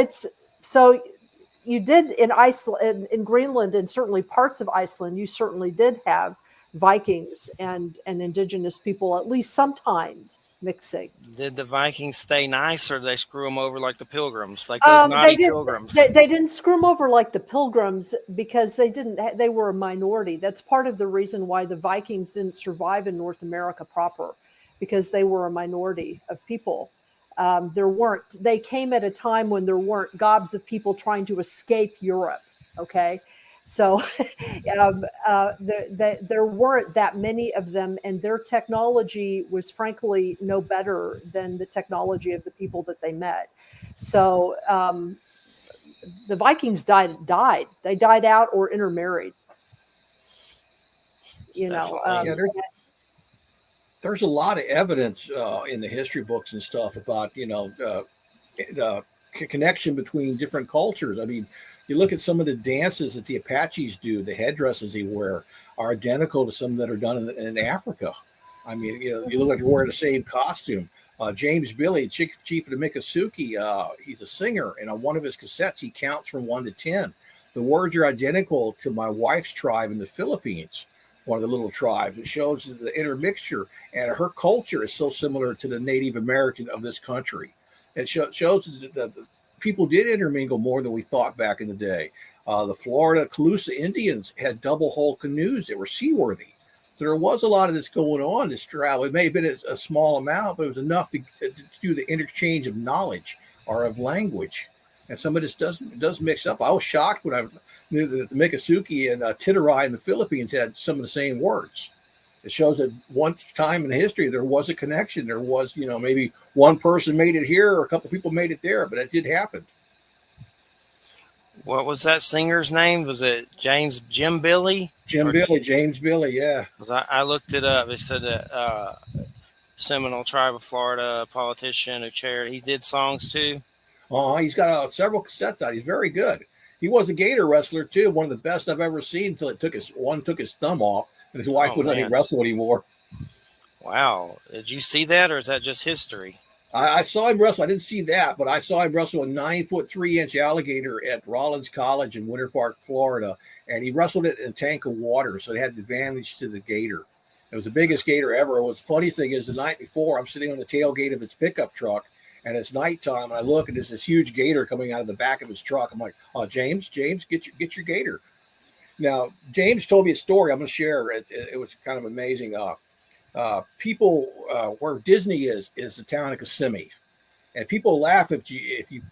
you did in Iceland, in Greenland, and certainly parts of Iceland, you certainly did have Vikings and indigenous people, at least sometimes, mixing. Did the Vikings stay nice, or did they screw them over like the Pilgrims, like those naughty Pilgrims? They didn't screw them over like the Pilgrims because they were a minority. That's part of the reason why the Vikings didn't survive in North America proper, because they were a minority of people. They came at a time when there weren't gobs of people trying to escape Europe. Okay. So there weren't that many of them, and their technology was frankly no better than the technology of the people that they met. So the Vikings died. They died out or intermarried. There's a lot of evidence in the history books and stuff about the connection between different cultures. I mean, you look at some of the dances that the Apaches do, the headdresses they wear are identical to some that are done in Africa. I mean, you look like you're wearing the same costume. James Billy, chief of the Miccosukee, he's a singer, and on one of his cassettes, he counts from 1 to 10. The words are identical to my wife's tribe in the Philippines, one of the little tribes. It shows the intermixture, and her culture is so similar to the Native American of this country. It shows that people did intermingle more than we thought back in the day. The Florida Calusa Indians had double hull canoes that were seaworthy. So there was a lot of this going on, this travel. It may have been a small amount, but it was enough to do the interchange of knowledge or of language. And some of this does mix up. I was shocked when I knew that the Miccosukee and Titirai in the Philippines had some of the same words. It shows that one time in history there was a connection. There was, maybe one person made it here or a couple people made it there, but it did happen. What was that singer's name? Was it Jim Billy? James Billy, yeah. I looked it up. It said that Seminole Tribe of Florida politician who chaired. He did songs too. He's got several cassettes out. He's very good. He was a gator wrestler too, one of the best I've ever seen until took his thumb off. And his wife wouldn't let him wrestle anymore. Wow. Did you see that, or is that just history? I saw him wrestle. I didn't see that, but I saw him wrestle a 9-foot 3-inch alligator at Rollins College in Winter Park, Florida. And he wrestled it in a tank of water, so it had the advantage to the gator. It was the biggest gator ever. What's the funny thing is the night before, I'm sitting on the tailgate of its pickup truck, and it's nighttime, and I look, and there's this huge gator coming out of the back of his truck. I'm like, James, get your gator. Now, James told me a story I'm going to share. It was kind of amazing. People where Disney is the town of Kissimmee, and people laugh if you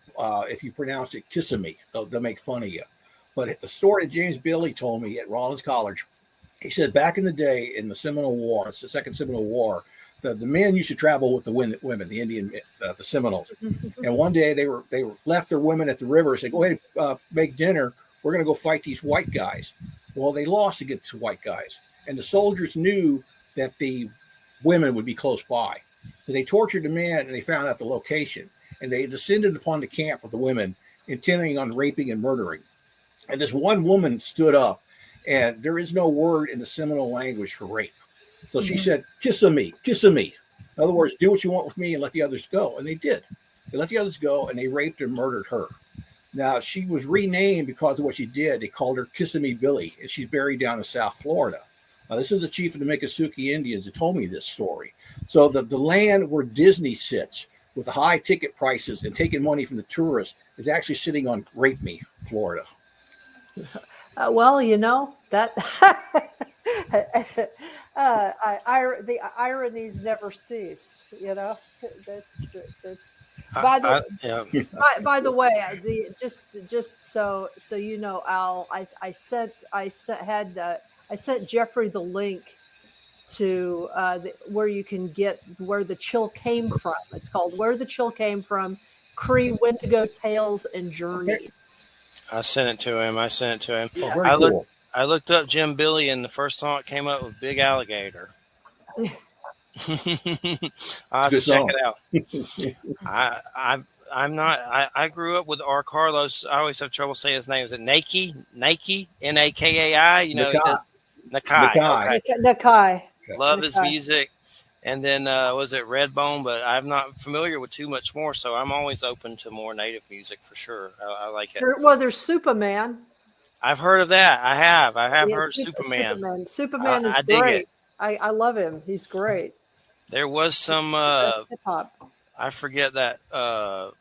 pronounce it Kissimmee. They'll make fun of you. But the story that James Billy told me at Rollins College, he said back in the day in the Seminole War, it's the Second Seminole War, the men used to travel with the women, the Indian, the Seminoles. And one day they left their women at the river, said, "Go ahead, make dinner. We're going to go fight these white guys." Well, they lost against the white guys, and the soldiers knew that the women would be close by. So they tortured the men, and they found out the location, and they descended upon the camp with the women, intending on raping and murdering. And this one woman stood up, and there is no word in the Seminole language for rape. So she said, Kissimmee. In other words, do what you want with me and let the others go. And they did. They let the others go, and they raped and murdered her. Now, she was renamed because of what she did. They called her Kissimmee Billy, and she's buried down in South Florida. This is the chief of the Miccosukee Indians that told me this story. So the land where Disney sits with the high ticket prices and taking money from the tourists is actually sitting on Rape Me, Florida. Well, that the ironies never cease. That's by the Yeah. by the way, the just so Al, I sent Jeffrey the link to where you can get where the chill came from. It's called Where the Chill Came From: Cree Wendigo Tales and Okay. Journeys. I sent it to him. Oh, very I looked. cool. I looked up Jim Billy, and the first song that came up was Big Alligator. I'll It's a have to good check song. it out. I, I, I'm not. I grew up with R. Carlos. I always have trouble saying his name. Is it Nike? Nike? Nakai? He Nakai. does Nakai. Nakai. Okay. Nakai. Love his Nakai. music. And then was it Redbone? But I'm not familiar with too much more, so I'm always open to more native music for sure. I like it. Well, there's Superman. I've heard of that. I have Yeah, heard Superman. Superman is I dig it. great. I love him. He's great. There was some Best hip hop. I forget that what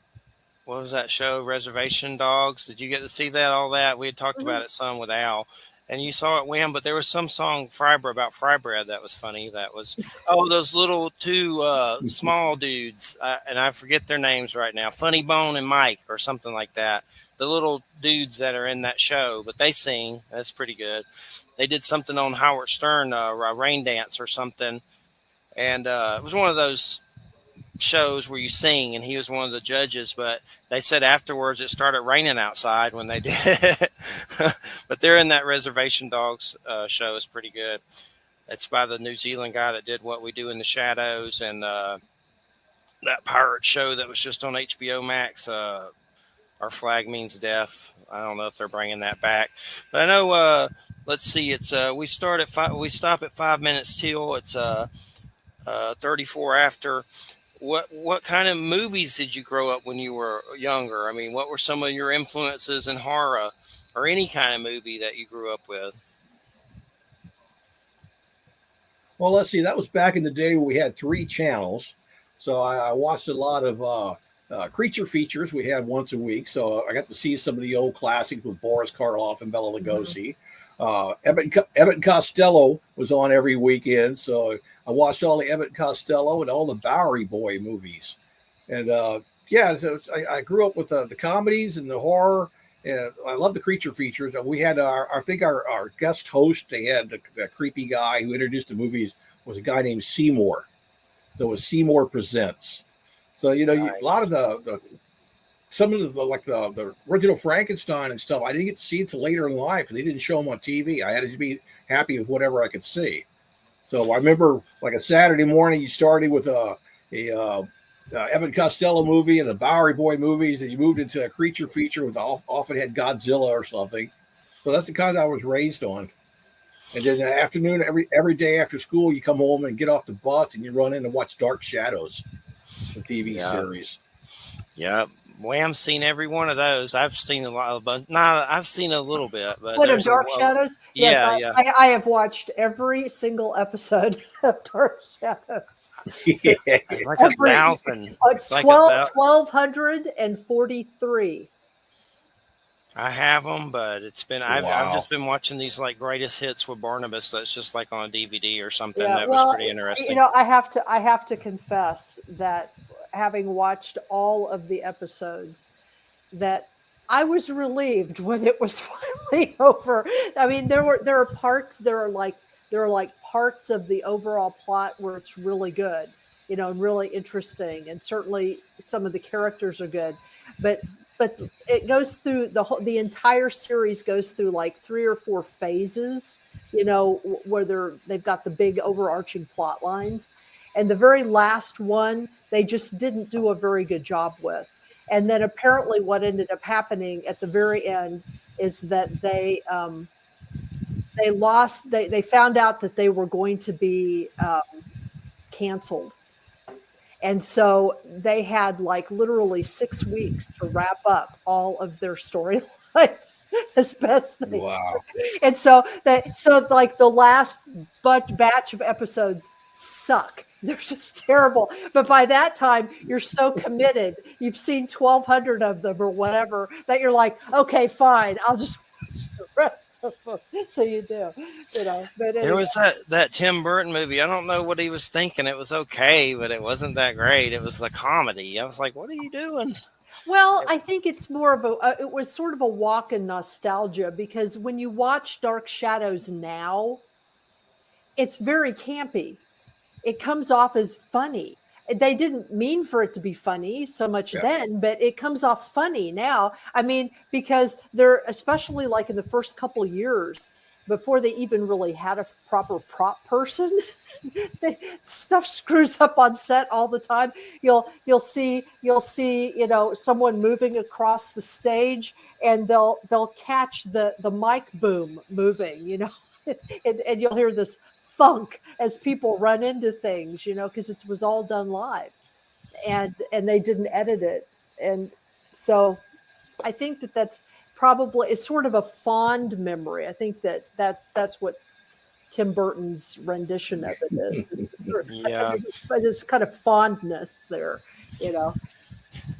was that show, Reservation Dogs? Did you get to see that? All that we had talked about it some with Al, and you saw it when. But there was some song about fry bread that was funny. That was those little two small dudes, and I forget their names right now. Funny Bone and Mike or something like that. The little dudes that are in that show, but they sing. That's pretty good. They did something on Howard Stern, Rain Dance or something, and it was one of those shows where you sing, and he was one of the judges. But they said afterwards it started raining outside when they did it. But they're in that Reservation Dogs show. Is pretty good. It's by the New Zealand guy that did What We Do in the Shadows, and that pirate show that was just on HBO Max. Our Flag Means Death. I don't know if they're bringing that back, but I know. Let's see. It's we start at 5. We stop at 5 minutes till. It's 34 after. What kind of movies did you grow up when you were younger? I mean, what were some of your influences in horror or any kind of movie that you grew up with? Well, let's see. That was back in the day when we had 3 channels. So I watched a lot of creature features we had once a week. So I got to see some of the old classics with Boris Karloff and Bela Lugosi. Ebbett Costello was on every weekend. So I watched all the Ebbett Costello and all the Bowery Boy movies. And so I grew up with the comedies and the horror. And I love the creature features. We had our guest host, they had the creepy guy who introduced the movies, was a guy named Seymour. So it was Seymour Presents. So, Nice. A lot of some of the original Frankenstein and stuff, I didn't get to see until later in life because they didn't show them on TV. I had to be happy with whatever I could see. So I remember like a Saturday morning, you started with a Ebbett Costello movie and the Bowery Boy movies, and you moved into a creature feature with often had Godzilla or something. So that's the kind I was raised on. And then in the afternoon, every day after school, you come home and get off the bus and you run in and watch Dark Shadows, the TV series. Yeah. Wham's seen every one of those. I've seen a lot of, but not. I've seen a little bit. But What of Dark Shadows? Yeah, Yes, I have watched every single episode of Dark Shadows. It's like 1,000. It's like 1,243. I have them, but it's been I've just been watching these like greatest hits with Barnabas. That's just like on a DVD or something. Yeah, that was pretty interesting. I have to confess that having watched all of the episodes, that I was relieved when it was finally over. I mean, there are parts, there are like parts of the overall plot where it's really good, and really interesting, and certainly some of the characters are good, but it goes through the entire series goes through like 3 or 4 phases, where they've got the big overarching plot lines, and the very last one they just didn't do a very good job with. And then apparently what ended up happening at the very end is that they found out that they were going to be canceled. And so they had like literally 6 weeks to wrap up all of their storylines as best they could. And so like the last batch of episodes suck. They're just terrible. But by that time, you're so committed. You've seen 1,200 of them or whatever that you're like, okay, fine. I'll just the rest of them. So you do, But There anyway, was that Tim Burton movie. I don't know what he was thinking. It was okay, but it wasn't that great. It was a comedy. I was like, "What are you doing?" well, I think it's more of it was sort of a walk in nostalgia because when you watch Dark Shadows now, it's very campy. It comes off as funny. They didn't mean for it to be funny so much Yeah. then, but it comes off funny now. I mean, because they're especially like in the first couple years before they even really had a proper prop person. Stuff screws up on set all the time. You'll see someone moving across the stage, and they'll catch the mic boom moving, and you'll hear this thunk as people run into things, because it was all done live, and they didn't edit it, and so I think that's probably it's sort of a fond memory. I think that's what Tim Burton's rendition of it is. It's sort of, Yeah, there's kind of fondness there, you know.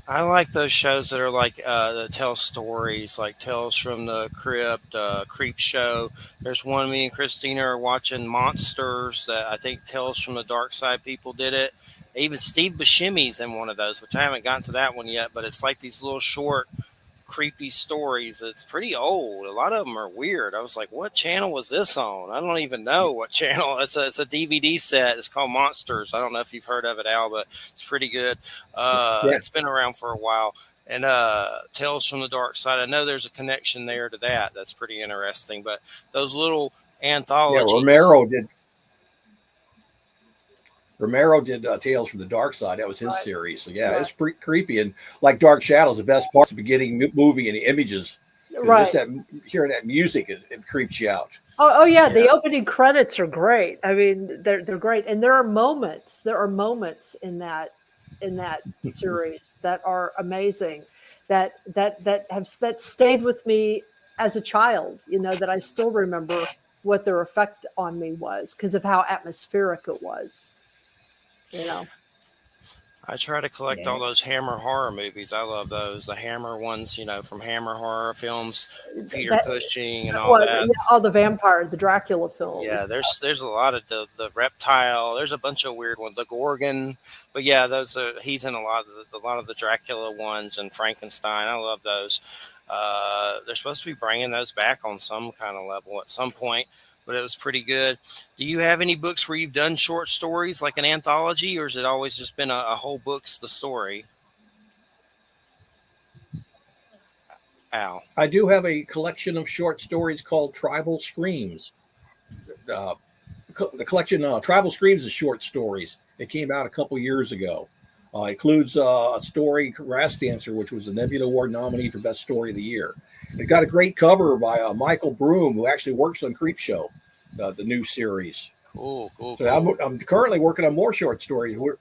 I like those shows that are like that tell stories, like Tales from the Crypt, Creep Show. There's one me and Christina are watching, Monsters, that I think Tales from the Dark Side people did it. Even Steve Buscemi's in one of those, which I haven't gotten to that one yet. But it's like these little short creepy stories. It's pretty old. A lot of them are weird. I was like, what channel was this on? I don't even know what channel. It's a DVD set. It's called Monsters. I don't know if you've heard of it, Al, but it's pretty good. Yeah. It's been around for a while. And Tales from the Dark Side. I know there's a connection there to that. That's pretty interesting. But those little Yeah, anthologies. Romero did Tales from the Dark Side. That was his series. So yeah, Right. it's pretty creepy. And like Dark Shadows, the best part's the beginning movie and the images. Right. Just hearing that music, it creeps you out. Oh yeah, the opening credits are great. I mean, they're great, and there are moments. There are moments in that series that are amazing, that stayed with me as a child. That I still remember what their effect on me was because of how atmospheric it was. I try to collect all those Hammer horror movies. I love those. The Hammer ones, from Hammer horror films, Peter Cushing and all that. Yeah, all the the Dracula films. Yeah, there's a lot of the reptile. There's a bunch of weird ones. The Gorgon, but yeah, he's in a lot of the Dracula ones and Frankenstein. I love those. They're supposed to be bringing those back on some kind of level at some point, but it was pretty good. Do you have any books where you've done short stories like an anthology, or has it always just been a whole book's the story? Al. I do have a collection of short stories called Tribal Screams. The collection Tribal Screams is short stories. It came out a couple years ago. It includes a story, Grass Dancer, which was a Nebula Award nominee for Best Story of the Year. It got a great cover by Michael Broom, who actually works on Creep Show, the new series. Cool. So I'm currently working on more short stories. We're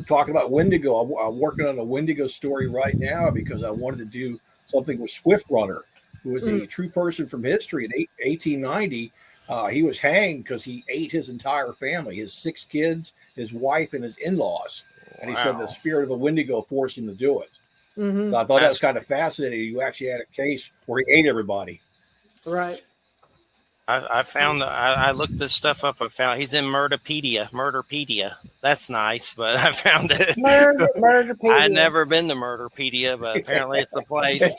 talking about Wendigo. I'm working on a Wendigo story right now because I wanted to do something with Swift Runner, who was a true person from history in 1890. He was hanged because he ate his entire family, his 6 kids, his wife, and his in-laws. And he said the spirit of the Wendigo forced him to do it. Mm-hmm. So I thought that was kind of fascinating. You actually had a case where he ate everybody. Right. I found I looked this stuff up. I found he's in Murderpedia. That's nice, but I found it. Murderpedia. I'd never been to Murderpedia, but apparently it's a place.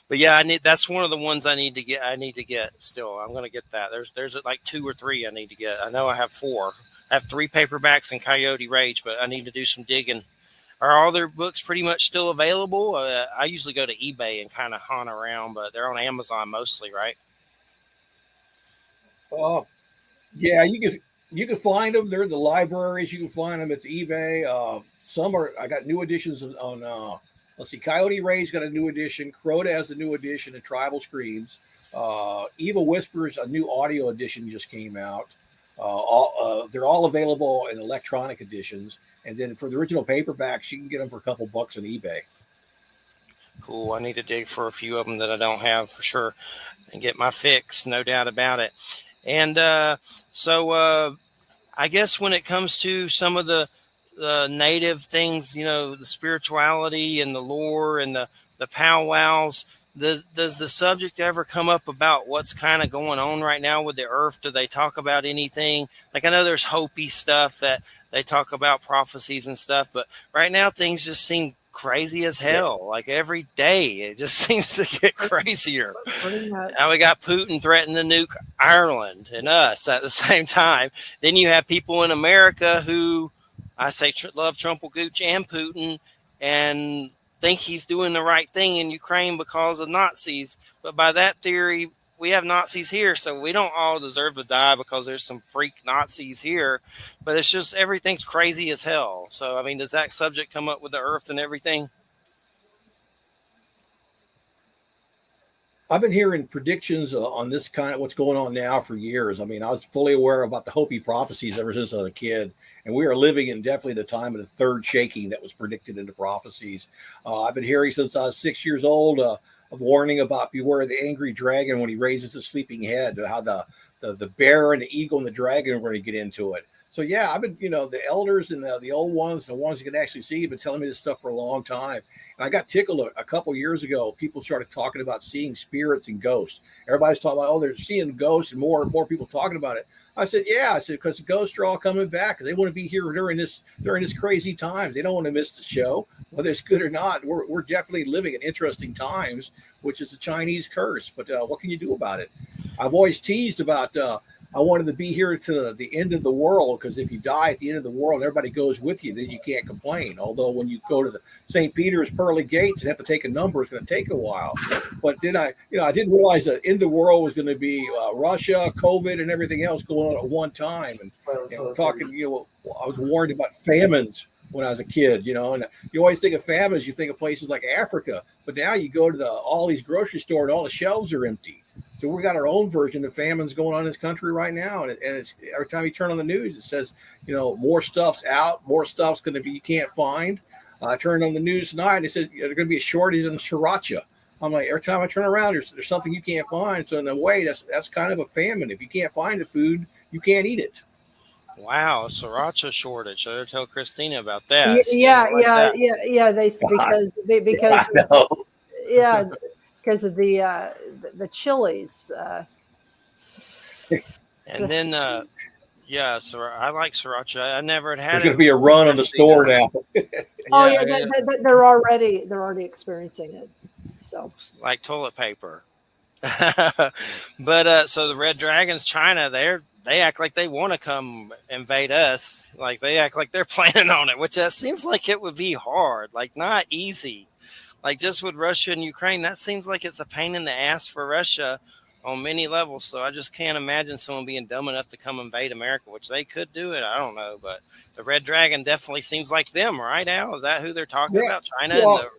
But yeah, that's one of the ones I need to get. Still, I'm going to get that. There's like 2 or 3 I need to get. I know I have 4. I have 3 paperbacks in Coyote Rage, but I need to do some digging. Are all their books pretty much still available? I usually go to eBay and kind of hunt around, but they're on Amazon mostly, right? Yeah, you can find them. They're in the libraries. You can find them at eBay. I got new editions on. Let's see, Coyote Ray's got a new edition. Crota has a new edition of Tribal Screams. Evil Whispers, a new audio edition just came out. They're all available in electronic editions. And then for the original paperbacks, you can get them for a couple bucks on eBay. Cool. I need to dig for a few of them that I don't have for sure and get my fix, no doubt about it. And so I guess when it comes to some of the native things, the spirituality and the lore and the the powwows. Does the subject ever come up about what's kind of going on right now with the earth? Do they talk about anything? Like, I know there's Hopi stuff that they talk about, prophecies and stuff, but right now things just seem crazy as hell. Like every day it just seems to get crazier. Now we got Putin threatening to nuke Ireland and us at the same time. Then you have people in America who I say love Trump, Gooch, and Putin, and think he's doing the right thing in Ukraine because of Nazis. But by that theory, we have Nazis here, so we don't all deserve to die because there's some freak Nazis here. But it's just everything's crazy as hell. So, I mean, does that subject come up with the earth and everything? I've been hearing predictions on this kind of what's going on now for years. I mean, I was fully aware about the Hopi prophecies ever since I was a kid, and we are living in definitely the time of the third shaking that was predicted in the prophecies. I've been hearing since I was 6 years old a warning about beware of the angry dragon when he raises the sleeping head, how the bear and the eagle and the dragon are going to get into it. So yeah, I've been, the elders and the old ones, the ones you can actually see, have been telling me this stuff for a long time. And I got tickled a couple years ago. People started talking about seeing spirits and ghosts. Everybody's talking about, they're seeing ghosts, and more people talking about it. I said, yeah, because the ghosts are all coming back because they want to be here during this crazy times. They don't want to miss the show, whether it's good or not. We're definitely living in interesting times, which is the Chinese curse. But what can you do about it? I've always teased about I wanted to be here to the end of the world, because if you die at the end of the world, everybody goes with you, then you can't complain. Although when you go to the St. Peter's pearly gates and have to take a number, it's going to take a while. But then I didn't realize that in the world was going to be Russia, COVID, and everything else going on at one time. And talking, I was warned about famines when I was a kid, and you always think of famines, you think of places like Africa, but now you go to all these grocery stores and all the shelves are empty. So we got our own version of famines going on in this country right now, and it's every time you turn on the news, it says, more stuff's out, more stuff's going to be you can't find. I turned on the news tonight, and it said there's going to be a shortage in sriracha. I'm like, every time I turn around, there's something you can't find. So in a way, that's kind of a famine. If you can't find the food, you can't eat it. Wow, a siracha shortage. I better tell Christina about that. Yeah. Because of the chilies. And then, so I like sriracha. I never had There's going to be a run on the store now. They're already experiencing it. So like toilet paper. But so the Red Dragons, China, they act like they want to come invade us. Like they act like they're planning on it, which that seems like it would be hard, like not easy. Like just with Russia and Ukraine, that seems like it's a pain in the ass for Russia on many levels. So I just can't imagine someone being dumb enough to come invade America, which they could do it. I don't know. But the Red Dragon definitely seems like them, right, Al? Is that who they're talking about? China? Well,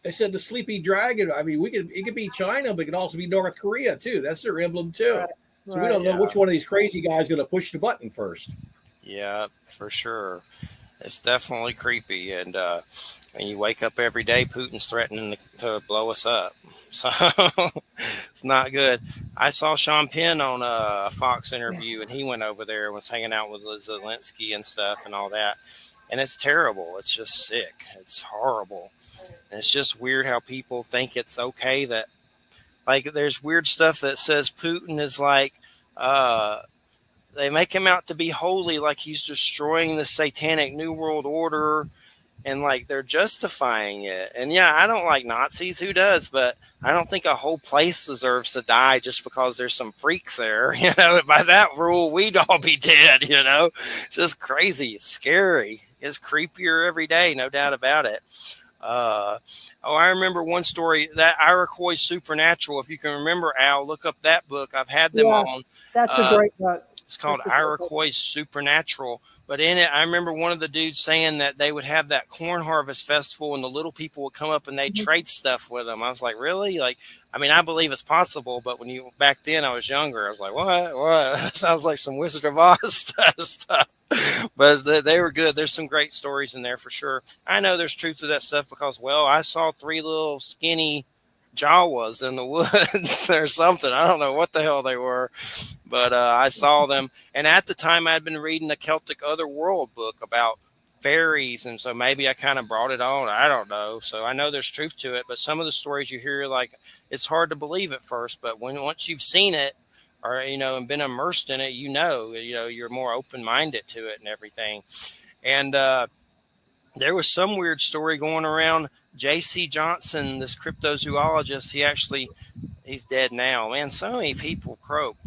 they said the sleepy dragon. I mean, it could be China, but it could also be North Korea, too. That's their emblem, too. Right. So we don't know which one of these crazy guys is going to push the button first. Yeah, for sure. It's definitely creepy, and you wake up every day, Putin's threatening to blow us up. So it's not good. I saw Sean Penn on a Fox interview, and he went over there and was hanging out with Zelensky and stuff and all that. And it's terrible. It's just sick. It's horrible. And it's just weird how people think it's okay that, like, there's weird stuff that says Putin is like, they make him out to be holy, like he's destroying the satanic New World Order, and like they're justifying it. And yeah, I don't like Nazis. Who does? But I don't think a whole place deserves to die just because there's some freaks there. By that rule, we'd all be dead. It's just crazy. It's scary. It's creepier every day, no doubt about it. I remember one story, that Iroquois Supernatural. If you can remember, Al, look up that book. I've had them on. That's a great book. It's called Iroquois Supernatural. But in it, I remember one of the dudes saying that they would have that corn harvest festival and the little people would come up and they'd trade stuff with them. I was like, really? I believe it's possible. But back then I was younger, I was like, what? Sounds like some Wizard of Oz stuff. But they were good. There's some great stories in there for sure. I know there's truth to that stuff because, I saw 3 little skinny Jawas in the woods or something. I don't know what the hell they were, but I saw them. And at the time, I'd been reading the Celtic Otherworld book about fairies, and so maybe I kind of brought it on. I don't know. So I know there's truth to it, but some of the stories you hear, like, it's hard to believe at first, but once you've seen it, or and been immersed in it, you're more open minded to it and everything. And there was some weird story going around. J.C. Johnson, this cryptozoologist, he's dead now. Man, so many people croak,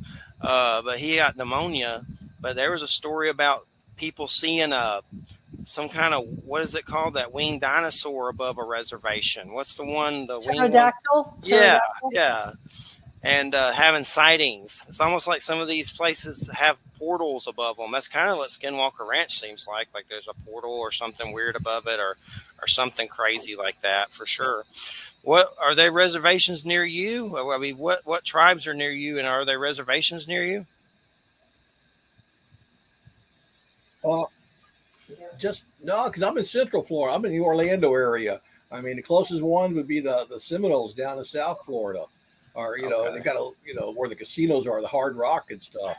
but he got pneumonia. But there was a story about people seeing some kind of, what is it called, that winged dinosaur above a reservation. What's the one, the winged one? Pterodactyl. Yeah, yeah. And having sightings. It's almost like some of these places have portals above them. That's kind of what Skinwalker Ranch seems like there's a portal or something weird above it, or something crazy like that, for sure. What are there reservations near you? I mean, what tribes are near you, and are there reservations near you? Just no, because I'm in Central Florida. I'm in the Orlando area. I mean, the closest one would be the Seminoles down in South Florida, or they got where the casinos are, the Hard Rock and stuff.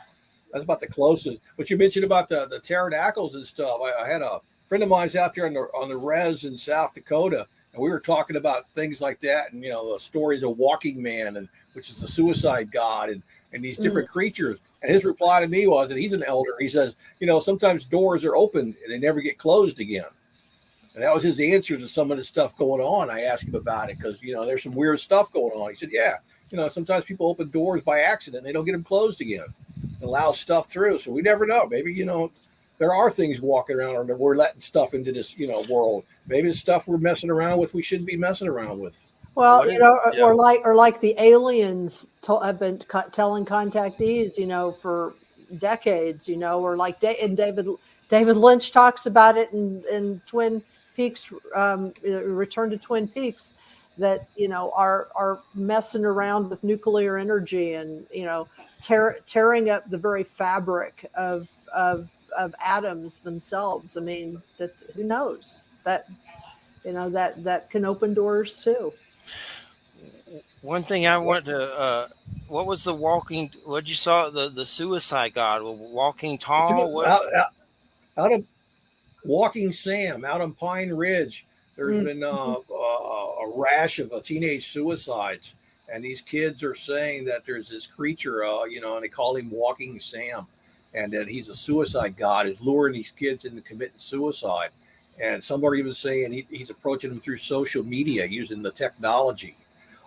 That's about the closest. But you mentioned about the pterodactyls and stuff. I had a friend of mine's out there on the res in South Dakota, and we were talking about things like that, and the stories of Walking Man, and which is the suicide god, and these different creatures. And his reply to me was, and he's an elder, he says, sometimes doors are opened and they never get closed again. And that was his answer to some of the stuff going on. I asked him about it because, there's some weird stuff going on. He said, yeah, sometimes people open doors by accident and they don't get them closed again. It allows stuff through. So we never know. Maybe, there are things walking around, or we're letting stuff into this, world. Maybe it's stuff we're messing around with we shouldn't be messing around with. Well, or like the aliens have been telling contactees, for decades, or like David Lynch talks about it in Twin Peaks, Return to Twin Peaks, that are messing around with nuclear energy and tearing up the very fabric of atoms themselves. I mean, who knows that that can open doors too. One thing I wanted to, what was the walking? What you saw, the suicide god, walking tall? Out of Walking Sam, out on Pine Ridge, there's been a rash of teenage suicides, and these kids are saying that there's this creature, and they call him Walking Sam, and that he's a suicide god, is luring these kids into committing suicide. And somebody was saying he's approaching them through social media using the technology.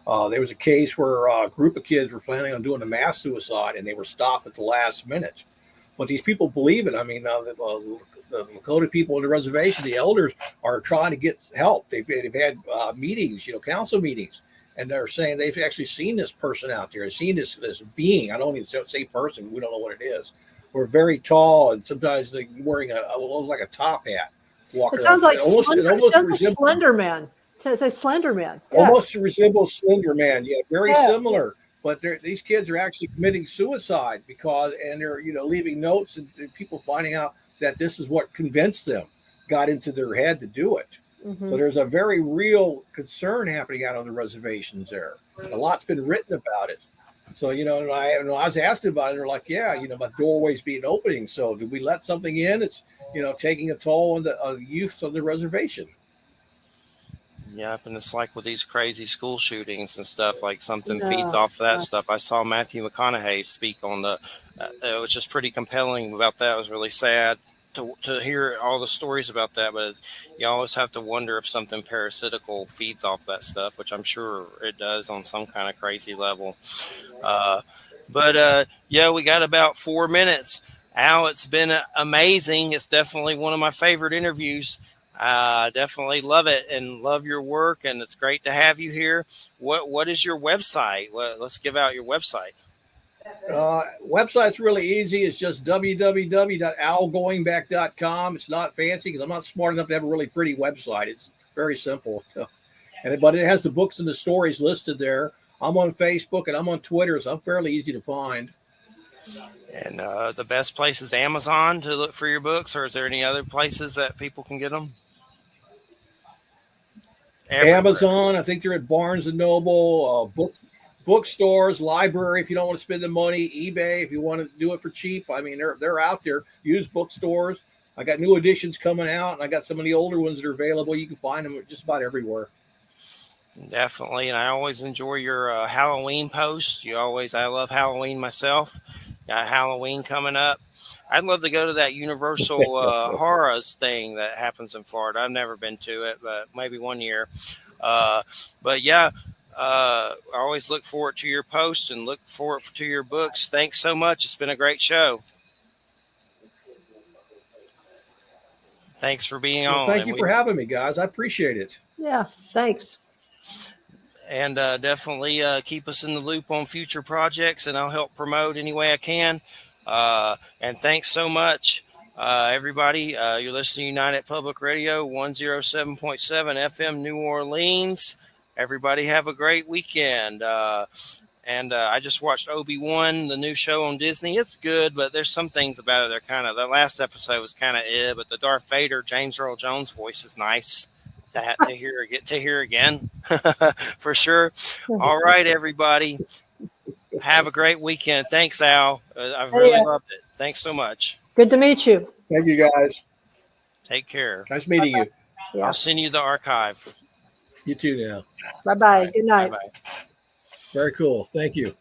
There was a case where a group of kids were planning on doing a mass suicide, and they were stopped at the last minute. But these people believe it. I mean, the Lakota people on the reservation, the elders, are trying to get help. They've had meetings, council meetings, and they're saying they've actually seen this person out there, seen this being. I don't even say person. We don't know what it is. We're very tall, and sometimes they're wearing like a top hat. It sounds like Slender Man. It's a Slender Man. Yeah. Almost resembles Slender Man. Yeah, very similar. But these kids are actually committing suicide and they're leaving notes, and people finding out that this is what convinced them, got into their head to do it. Mm-hmm. So there's a very real concern happening out on the reservations there. A lot's been written about it. So I was asked about it. They're like, yeah, about doorways being opening. So did we let something in? It's taking a toll on the youth of the reservation. Yep, and it's like with these crazy school shootings and stuff, like something feeds off of that stuff. I saw Matthew McConaughey speak on which is pretty compelling about that. It was really sad to hear all the stories about that, but you always have to wonder if something parasitical feeds off that stuff, which I'm sure it does on some kind of crazy level. But we got about 4 minutes. Al, it's been amazing. It's definitely one of my favorite interviews. I definitely love it and love your work, and it's great to have you here. What is your website? Well, let's give out your website. Website's really easy. It's just www.algoingback.com. It's not fancy because I'm not smart enough to have a really pretty website. It's very simple. But it has the books and the stories listed there. I'm on Facebook and I'm on Twitter, so I'm fairly easy to find. And the best place is Amazon to look for your books, or is there any other places that people can get them? Everywhere. Amazon, I think they're at Barnes and Noble, bookstores, library if you don't want to spend the money, eBay if you want to do it for cheap. I mean, they're out there. Used bookstores. I got new editions coming out, and I got some of the older ones that are available. You can find them just about everywhere. Definitely, and I always enjoy your Halloween posts. I love Halloween myself. Got Halloween coming up. I'd love to go to that Universal Horrors thing that happens in Florida. I've never been to it, but maybe one year. But yeah, I always look forward to your posts and look forward to your books. Thanks so much. It's been a great show. Thanks for being Well, on. thank you for having me, guys. I appreciate it. Yeah, thanks. And definitely keep us in the loop on future projects, and I'll help promote any way I can. And thanks so much, everybody. You're listening to United Public Radio 107.7 FM New Orleans. Everybody have a great weekend. And I just watched Obi-Wan, the new show on Disney. It's good, but there's some things about it. They're kind of, the last episode was kind of but the Darth Vader, James Earl Jones voice is nice to hear again for sure. All right, everybody. Have a great weekend. Thanks, Al. I've really loved it. Thanks so much. Good to meet you. Thank you, guys. Take care. Nice meeting you. Yeah. I'll send you the archive. You too now. Bye-bye. Right. Good night. Bye-bye. Very cool. Thank you.